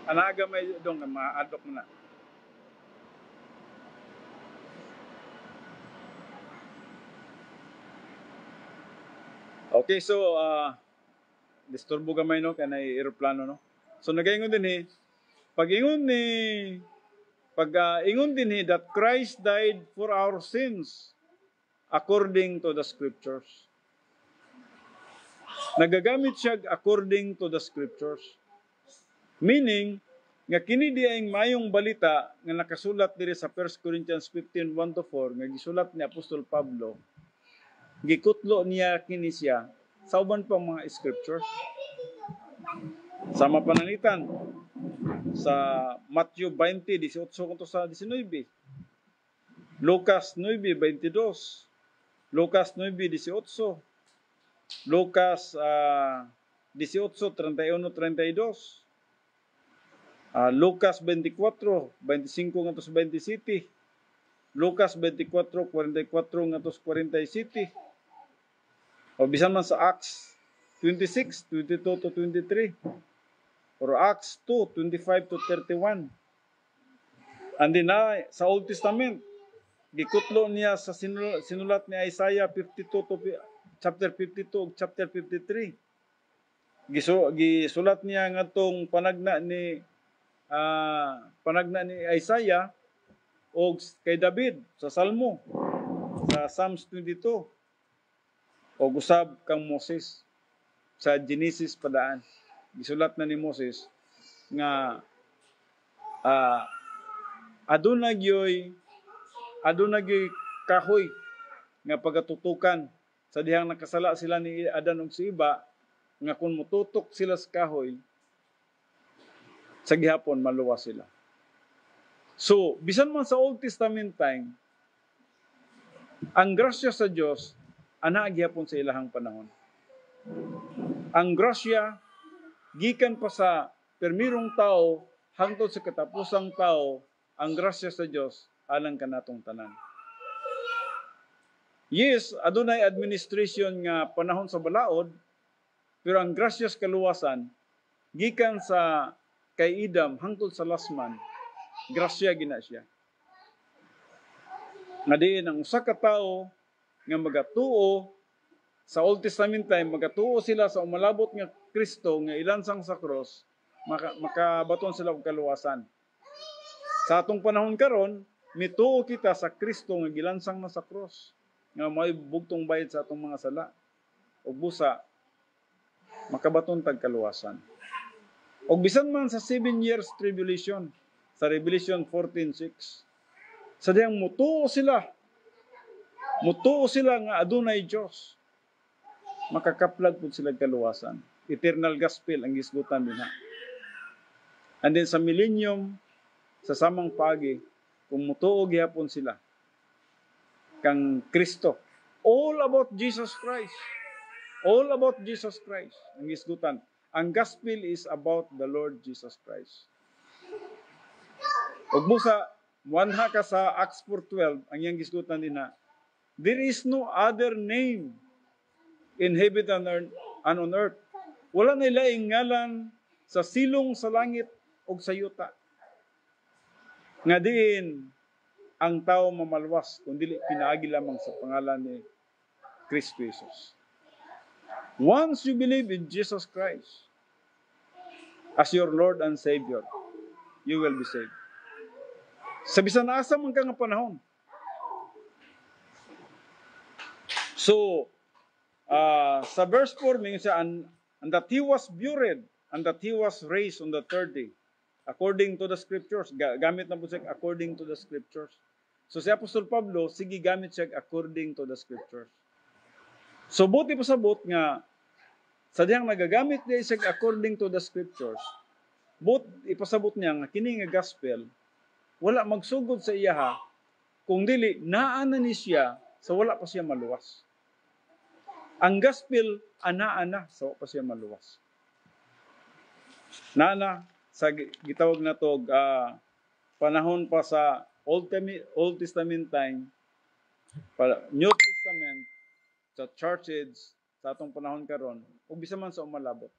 [SPEAKER 1] anaga may dong maadok na. Okay, so disturbo gamay no kanay eroplano no. So nagaingon din pag-ingon din that Christ died for our sins according to the Scriptures. Nagagamit siya according to the Scriptures. Meaning nga kini diayng mayong balita nga nakasulat diri sa 1 Corinthians 15:1-4 nga gisulat ni Apostol Pablo. Gikutlo niya kini siya sa uban pang mga scriptures. Sama pananglitan, Sa Matthew 20:18 kunto sa 19. Lucas 9:22. Lucas 9:18. Lucas 18:31-32. Lucas 24:25-27. Lucas 24:44-47. O bisan man sa Acts 26:22-23. Or Acts 2:25-31. And then sa Old Testament, gikutlo niya sa sinulat ni Isaiah chapter 52 ug chapter 53. Gisulat niya ngadtong panagna ni Isaiah o kay David sa Salmo, sa Psalms 22, o usab kang Moses sa Genesis padaan. Gisulat na ni Moses nga aduna gyoy kahoy nga pagatutukan sa dihang nakasala sila ni Adan ug si Iba, nga kung mututok sila sa kahoy, sa gihapon maluwas sila. So, bisan man sa Old Testament time, ang grasya sa Dios ana gihapon sa ilahang panahon. Ang grasya gikan pa sa permirong tao hangtod sa katapusang tao, ang grasya sa Dios alang kanatong tanan. Yes, adunay administration nga panahon sa balaod, pero ang grasya sa kaluwasan gikan sa kay Idam hangtod sa lasman, grasya gina siya. Nga diin ang usa ka tawo nga magatuo sa Old Testament time, magatuo sila sa umalabot nga Kristo nga ilansang sa cross, makabaton sila og kaluwasan. Sa atong panahon karon, mituo kita sa Kristo nga gilansang na sa cross, nga may bugtong bayad sa atong mga sala. O busa, makabaton tag kaluwasan. O bisan man sa 7 years tribulation, sa Revelation 14:6, sa diyang mutuo sila nga adunay Dios, makakaplag po sila kaluwasan. Eternal gospel ang gisgutan dinha. And then sa millennium, sa samang pagi, kung mutuo gihapon sila kang Kristo, all about Jesus Christ. All about Jesus Christ ang gisgutan. Ang gospel is about the Lord Jesus Christ. Ug busa muanha ka sa Acts 4:12, ang iyang gisgutan dinha, there is no other name in heaven and on earth. Wala na laing ngalan sa silong sa langit ug sa yuta nga diin ang tao mamalwas kung dili pinaagi lamang sa pangalan ni Kristo Jesus. Once you believe in Jesus Christ as your Lord and Savior, you will be saved. Sa bisan asa man ka nga panahon. So, sa verse 4, mingon siya, and that he was buried, and that he was raised on the third day, according to the scriptures. Gamit na po siya, according to the scriptures. So si Apostol Pablo, sige gamit siya according to the scriptures. So buti pasabot nga, sa diyang nagagamit niya siya according to the scriptures, ipasabot niya nga, kini nga gospel, wala magsugod sa iya kung dili, naana ni siya, sa wala pa siya maluwas. Ang gospel, ana-ana, sa wala pa siya maluwas. Naana, sa gitawag na to, panahon pa sa Old Testament time, New Testament, sa church age, sa atong panahon karon, ug bisa man sa umalabot.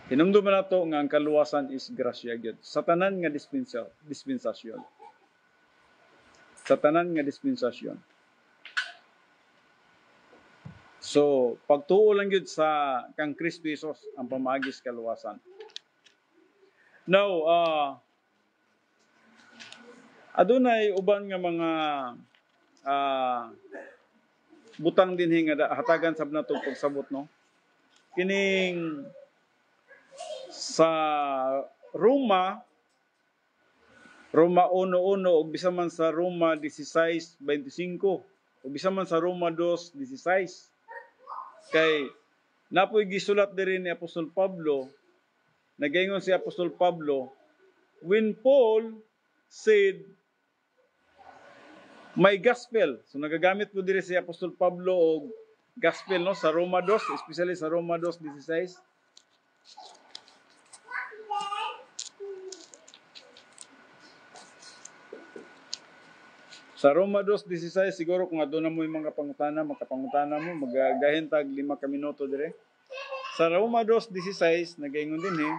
[SPEAKER 1] Hinumduman na to nga ang kaluwasan is grasya gyud. Sa tanan nga dispensasyon. Sa tanan nga dispensasyon. So, pagtuo lang gyud sa kang Kristo Jesus ang pamaagis kaluwasan. Now, adunay uban nga mga butang dinhi nga hatagan sab nato pagsabot, no? Kining sa Roma 1:1 ug bisa man sa Roma 16:25 ug bisa man sa Roma 2:16, kay napoy gisulat diri ni Apostol Pablo nagaingon si Apostol Pablo, when Paul said, may gospel. So nagagamit po diri si Apostol Pablo og gospel no sa Roma 2, especially sa Roma 2:16. Sa Roma 2:16 siguro kung aduna mo yung mga pangutana, makapangutana mo, magagahin tag 5 ka minuto dire. Sa Roma 2:16 nagaingon din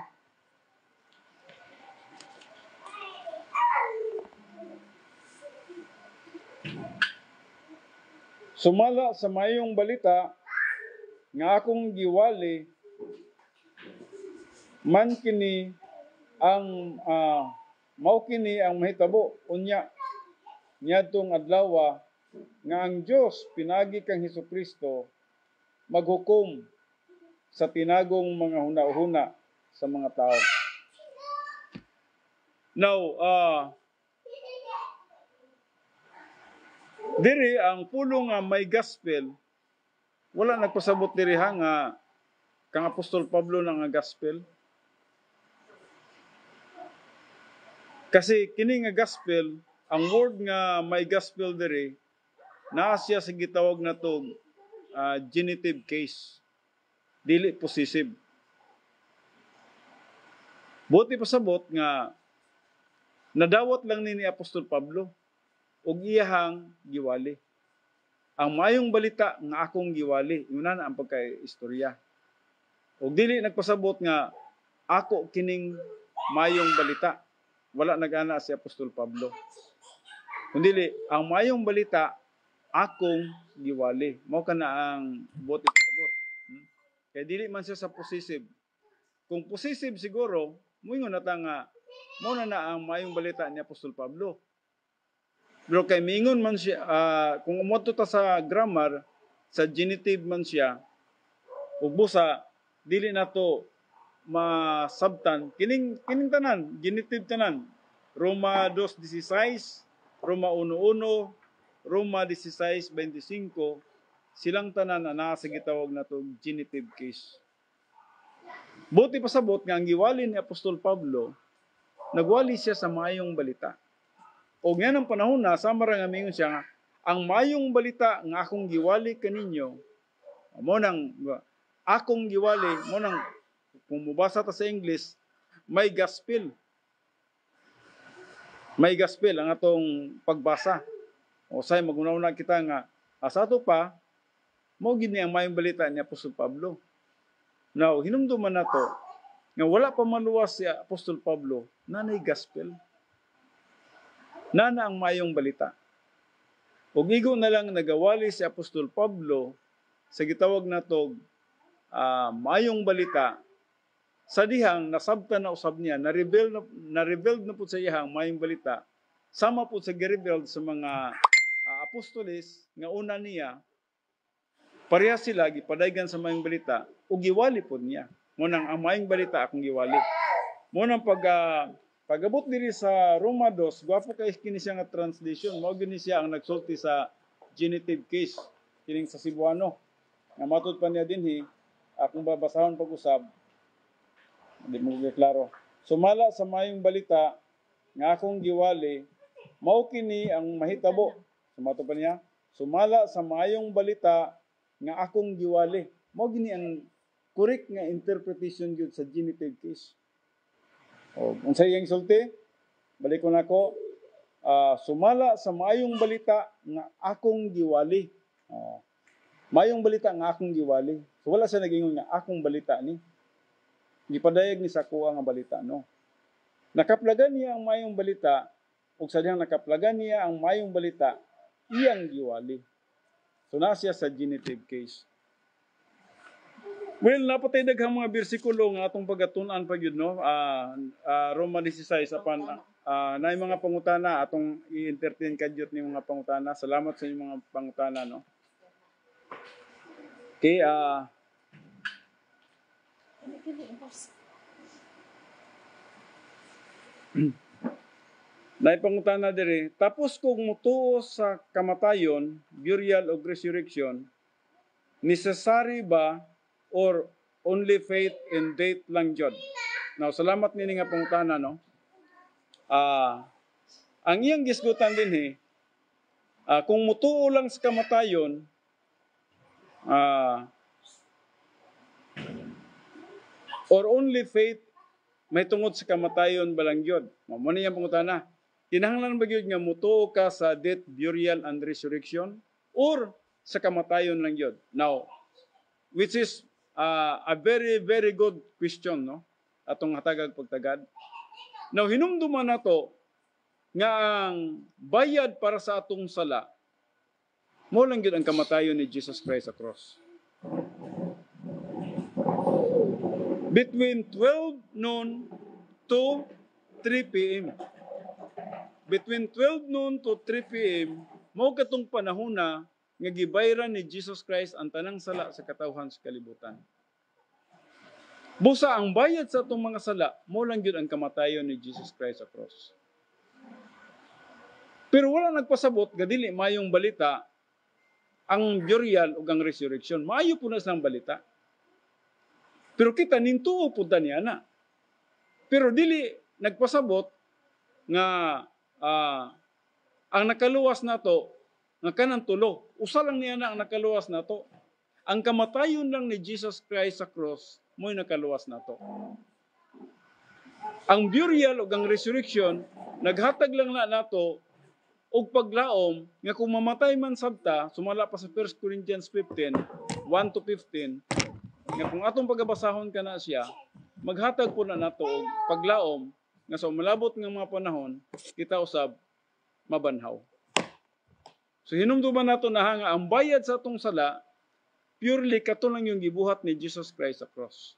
[SPEAKER 1] sumala sa mayong balita nga akong giwali man kini ang mao kini ang mahitabo unya niadtong adlaw nga ang Dios pinagi kang Hesukristo maghukom sa tinagong mga hunahuna sa mga tao. Now, diri ang pulong nga may gospel, wala nagpasabot diri nga kang Apostol Pablo nga gospel. Kasi kini nga gospel, ang word nga may gospel diri, naa siya sa gitawag na to genitive case. Dili possessive. Buti pasabot nga nadawat lang ni Apostol Pablo og iyahang giwali. Ang mayong balita nga akong giwali, yun na ang pagka-istorya. Og dili nagpasabot nga ako kining mayong balita. Wala nagana si Apostol Pablo. Kundi ang mayong balita akong giwali. Mao kana ang buti pasabot. Kaya dili man siya sa possessive. Kung possessive siguro, moingon nata nga mo na ang mayong balita ni Apostol Pablo. Pero kay mingon man siya, kung umoto ta sa grammar, sa genitive man siya, ug busa dili na to masabtan kining tanan, genitive tanan. Roma 2:16, Roma 1:1, Roma 16:25, silang tanan na naa sa gitawag na to genitive case. Buti pasabot nga ang giwali ni Apostol Pablo, nagwali siya sa mayong balita. O nga ng panahon na, sama ra nga mingon siya nga, ang mayong balita nga akong giwali kaninyo, mo nang akong giwali, mo nang kung mubasa ta sa English, may gospel. May gospel ang atong pagbasa. O say magunaw-una kita nga, asato pa, mo gid ni ang mayong balita ni Apostol Pablo. Now, hinumduman na to, nga wala pa maluwas si Apostol Pablo, nanay gospel. Nana ang mayong balita. O gigo na lang nagawali si Apostol Pablo sa gitawag na to, mayong balita, sa dihang nasabtan na usab niya, na-revealed na po sa iyang mayong balita, sama po sa gi-revealed sa mga apostoles nga una niya, pareha sila gipadaygan sa mayong balita ug giwali pod niya. Mo nang ang mayong balita akong giwali. Mo nang pagabot diri sa Roma 2, gwapo kay kini siya nga translation, mao gini siya ang nagsulti sa genitive case kining sa Cebuano. Nga matud pa niya dinhi, akong babasahon pag-usab. Hindi mo klaro. Sumala sa mayong balita nga akong giwali, mao kini ang mahitabo. Sumato pa niya, sumala sa mayong balita nga akong giwali. Mao gini ang correct nga interpretation gyud sa genitive case. O unsa iyang sulti? Balik ko nako. Sumala sa mayong balita nga akong giwali. Mayong balita nga akong giwali. So wala siya nagingon nga akong balita ni. Gipadayag ni sa kuha nga balita no. Nakaplagan niya ang mayong balita ug sa dihang nakaplagan niya ang mayong balita iyang giwali. So na siya sa genitive case. Well, napatay daghang mga bersikulo nga atong pagatun-an pa gyud no. Roma 16 apan naay mga pangutana atong i-entertain kadyot ni mga pangutana. Salamat sa inyong mga pangutana no. Okay, naipangutana diri, tapos kung mutuo sa kamatayon, burial o resurrection, necessary ba or only faith and death lang jud? Now, salamat nini nga pangutana, no? Ang iyang gisgutan din kung mutuo lang sa kamatayon, or only faith, may tungod sa kamatayon balang yun. Mamo niyang pangutana. Kinahanglan ba yun nga mutuo ka sa death, burial, and resurrection? Or sa kamatayon lang yun? Now, which is a very, very good question, no? Atong hatagag pagtagad. Now, hinumduman na to nga ang bayad para sa atong sala, mo lang yun ang kamatayon ni Jesus Christ sa cross. Between 12 noon to 3 p.m. Between 12 noon to 3 p.m., mao katong panahon na nga gibayran ni Jesus Christ ang tanang sala sa katawhan sa kalibutan. Busa ang bayad sa atong mga sala, mo lang yun ang kamatayon ni Jesus Christ sa cross. Pero wala nagpasabot, gadili mayong balita, ang burial o ang resurrection. Maayo po na sa balita. Pero kita, nintuo po niya na. Pero dili nagpasabot nga ang nakaluwas na to, nga kanang tulo. Usa lang niya na ang nakaluwas na to. Ang kamatayon lang ni Jesus Christ sa cross, mo'y nakaluwas na to. Ang burial o ang resurrection, naghatag lang na nato og paglaom nga kung mamatay man sabta, sumala pa sa 1 Corinthians 15, 1 to 15, nga kung atong pagabasahon ka na siya, maghatag po na nato og paglaom nga sa malabot nga mga panahon, kita usab mabanhaw. So hinumduman nato na nga ang bayad sa atong sala, purely kato lang yung gibuhat ni Jesus Christ sa cross.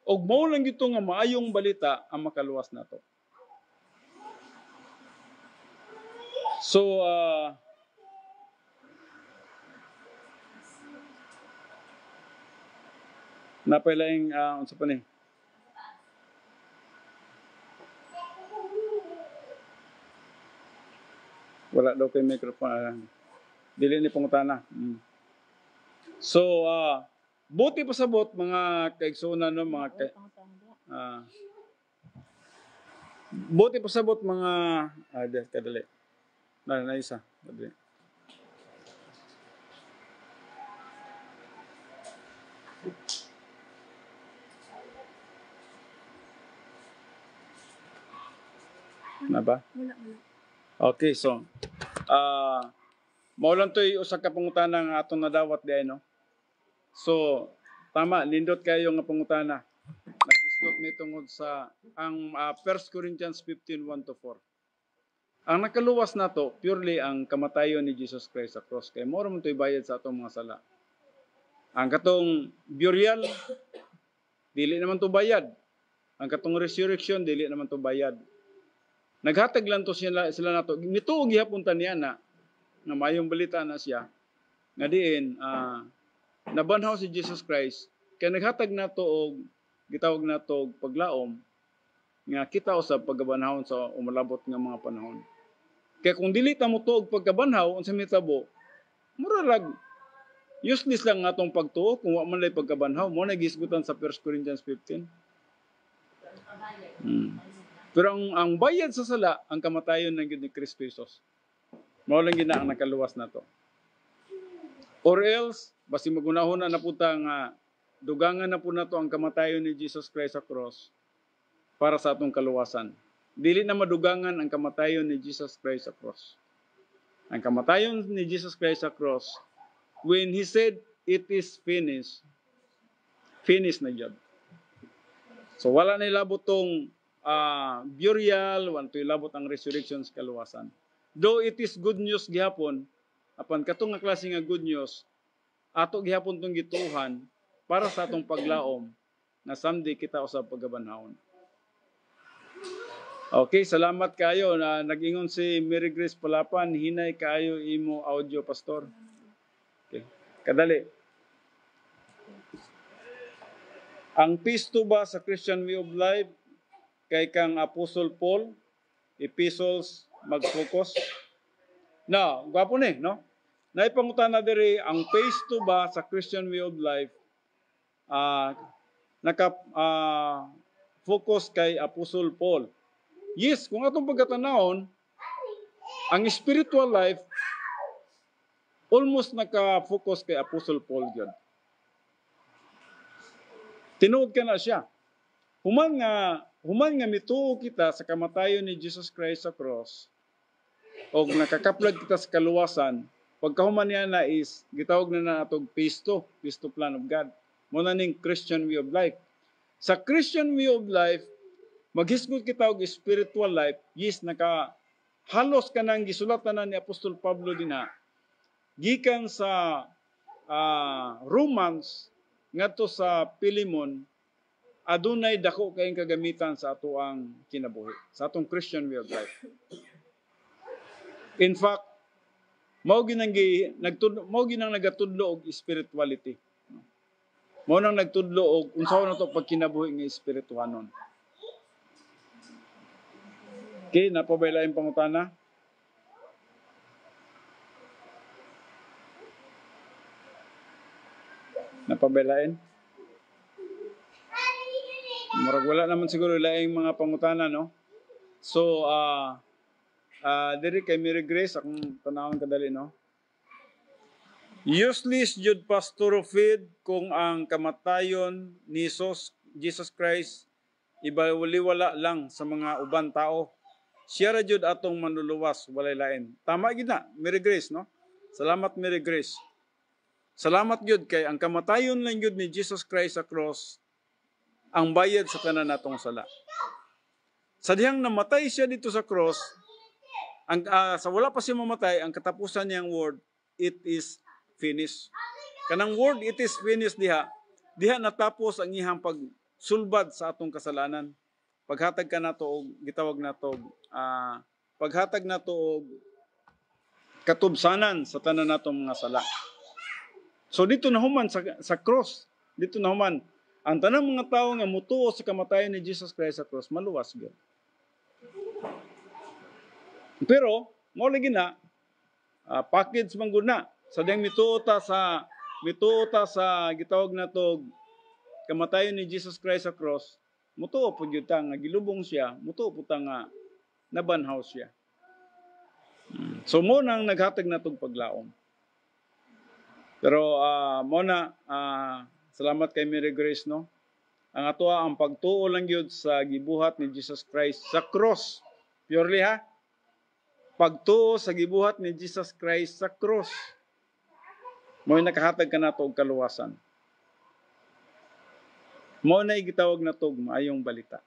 [SPEAKER 1] Og mao lang gito nga maayong balita ang makaluwas nato. So, napailaing, unsa pa ni? Wala daw kay microphone. Dili ni pangutana. So, buti pasabot mga kaigsunan, no, buti pasabot mga kadali. Na isa. Kadali. Na ba? Wala. Okay, so maulan to'y usa ka pangutana nga atong nadawat di ay, no? So, tama, lindot kayo nga pangutana. Nag-isgot ni tungod sa ang 1 Corinthians 15, 1 to 4. Ang nakaluwas na to, purely ang kamatayon ni Jesus Christ sa cross. Kaya moro man to'y bayad sa atong mga sala. Ang katong burial, dili naman to bayad. Ang katong resurrection, dili naman to bayad. Naghatag lang to sila na to. Nituog gihapon ta niya na mayong balita na siya. Nga diin, nabanhaw si Jesus Christ. Kaya naghatag na to og gitawag na to og paglaom nga kita usab pagkabanhawon sa umalabot nga mga panahon. Kaya kung dili ta mo to og pagkabanhaw unsa mitabo, mura lag useless lang nga atong pagtuo kung wa man lay pagkabanhaw. Mo nagisgutan sa 1 Corinthians 15. Pero ang bayad sa sala, ang kamatayon ng ni Kristo Jesus. Mao lang gina ang nakaluwas na to. Or else, basi magunahon na puta nga dugangan na po na to ang kamatayon ni Jesus Christ sa cross para sa atong kaluwasan. Dili na madugangan ang kamatayon ni Jesus Christ sa cross. Ang kamatayon ni Jesus Christ sa cross, when He said, it is finished, finished na job. So wala na ilabot tong burial, want to ilabot ang resurrection sa kaluwasan. Though it is good news gihapon, apan katong nga klase nga good news, ato gihapon tong gituhan para sa atong paglaom na someday kita usab pagabanhawon. Okay, salamat kayo na nag-ingon si Mary Grace Palapan, hinay kayo imo audio pastor. Okay, kadali. Ang pisto ba sa Christian way of life kay kang Apostle Paul, epistles mag-focus? No, gwapo ni, no? Naipangutan na diri ang pisto ba sa Christian way of life focus kay Apostol Paul. Yes, kung atong pagkatanahon, ang spiritual life almost naka-focus kay Apostol Paul yun. Tinuod ka na siya. Human nga mituo kita sa kamatayon ni Jesus Christ sa cross, o nakakaplag kita sa kaluwasan, pagkahuman niya na is, gitawag na natog Pisto plan of God. Muna ning Christian way of life. Sa Christian way of life, maghisgot kita og spiritual life, yes, halos ka nang gisulatan na ni Apostol Pablo din ha, gikan sa Romans ngadto sa Philemon, adunay dako kayong kagamitan sa ato ang kinabuhi, sa atong Christian way of life. In fact, mao ginang nagatudlo og spirituality. Mao nang nagtudlo og unsaon nato pagkinabuhi nga espirituhanon. Okay, napabaylain pangutana. Napabaylain. Murag wala naman siguro laing mga pangutana, no? So, diri kay Mary Grace, akong tanawon kadali, no? Useless jud pastor feed kung ang kamatayon ni Jesus Christ ibaliwala lang sa mga uban tao. Siya ra jud atong manluluwas, walay lain. Tama gid na, Mary Grace, no? Salamat, Mary Grace. Salamat jud kay ang kamatayon lang jud ni Jesus Christ sa cross ang bayad sa tanan natong sala. Sa dihang namatay siya dito sa cross, sa wala pa siya mamatay, ang katapusan niyang word, it is finished. Kanang word, it is finished diha natapos ang iyang pagsulbad sa atong kasalanan. Paghatag ka nato og gitawag nato paghatag nato og katubsanan sa tanan natong mga sala. So dito na human sa cross, dito na human ang tanang mga tao nga mutuo sa kamatayon ni Jesus Christ sa cross, maluwas gyud. Pero mo lagi na package man gud na. Sa diyang mituo ta sa gitawag nato kamatayon ni Jesus Christ sa cross, mutuo pud gyud ta nga gilubong siya, mutuo pud ta nga nabanhaw siya. So mo nang naghatag natong paglaom. Pero mo na salamat kay Mary Grace, no? Ang atoa ang pagtuo lang gyud sa gibuhat ni Jesus Christ sa cross. Purely ha? Pagtuo sa gibuhat ni Jesus Christ sa cross. Mo'y nakahatag ka nato og kaluwasan. Mo na gitawag nato og maayong balita.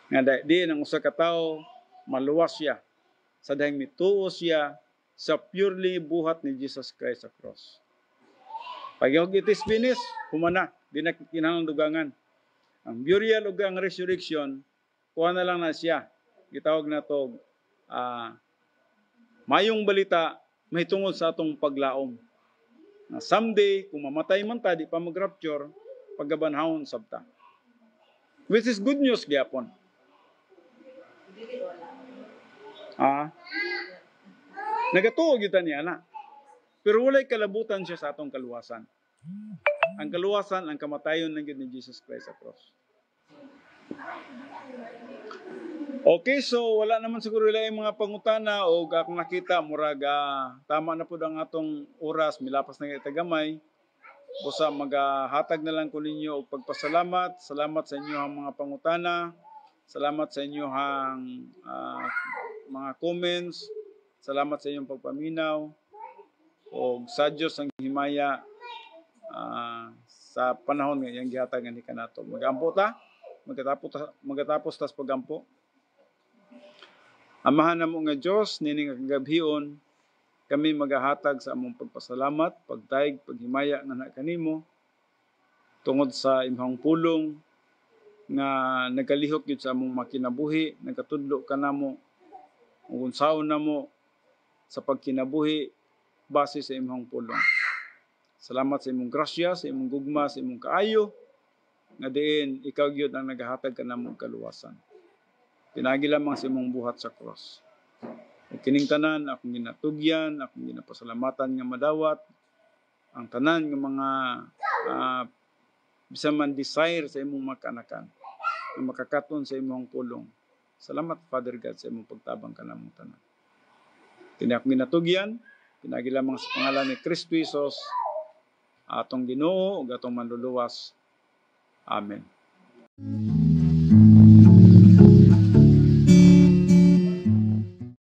[SPEAKER 1] Nga di nang usa ka tawo maluwas siya sa dahing mituo siya sa purely buhat ni Jesus Christ sa cross. Pag it is finished, humana, di na kinahanglan dugangan. Ang burial ug ang resurrection, kuha na lang na siya. Gitawag na to mayong balita mahitungod sa atong paglaom. Someday, kung mamatay man ta, di pa mag-rapture, paggabanhawon sabta. Which is good news gyapon. Nagatuo gyud niya na. Pero walay kalabutan siya sa atong kaluwasan. Ang kaluwasan, ang kamatayon ng ni Jesus Christ sa cross. Okay, so wala naman siguro yung mga pangutana o akong nakita, murag tama na po ang atong oras, milapas na itagamay. Busa maghatag na lang ko ninyo og pagpasalamat. Salamat sa inyo ang mga pangutana. Salamat sa inyo ang mga comments. Salamat sa inyong pagpaminaw. O sa Diyos ang himaya sa panahon nga iyang gihatagan ni kanato. Magampo ta, magatapos tas pagampo. Amahan namo nga Dios nining kagabhion, kami magahatag sa among pagpasalamat, pagtayg, paghimaya nga na kanimo tungod sa imong pulong nga nagalihok gyud sa among makinabuhi, nagkatudlo ka namo ug unsaon namo sa pagkinabuhi base sa imong pulong. Salamat sa imong grasya, sa imong gugma, sa imong kaayo, nga diin ikaw gyud ang nagahatag kanamo kaluwasan. Pinagi lamang sa imong buhat sa cross. Ug kining tanan akong ginatugyan, akong ginapasalamatan nga madawat ang tanan nga mga bisan man desire sa imong makanakan. na makakaton sa imong pulong. Salamat, Father God, sa imong pagtabang kanamong tanan. Kini akong ginatugyan, pinagi lamang sa pangalan ni Kristo Jesus, atong Ginoo ug atong manluluwas. Amen.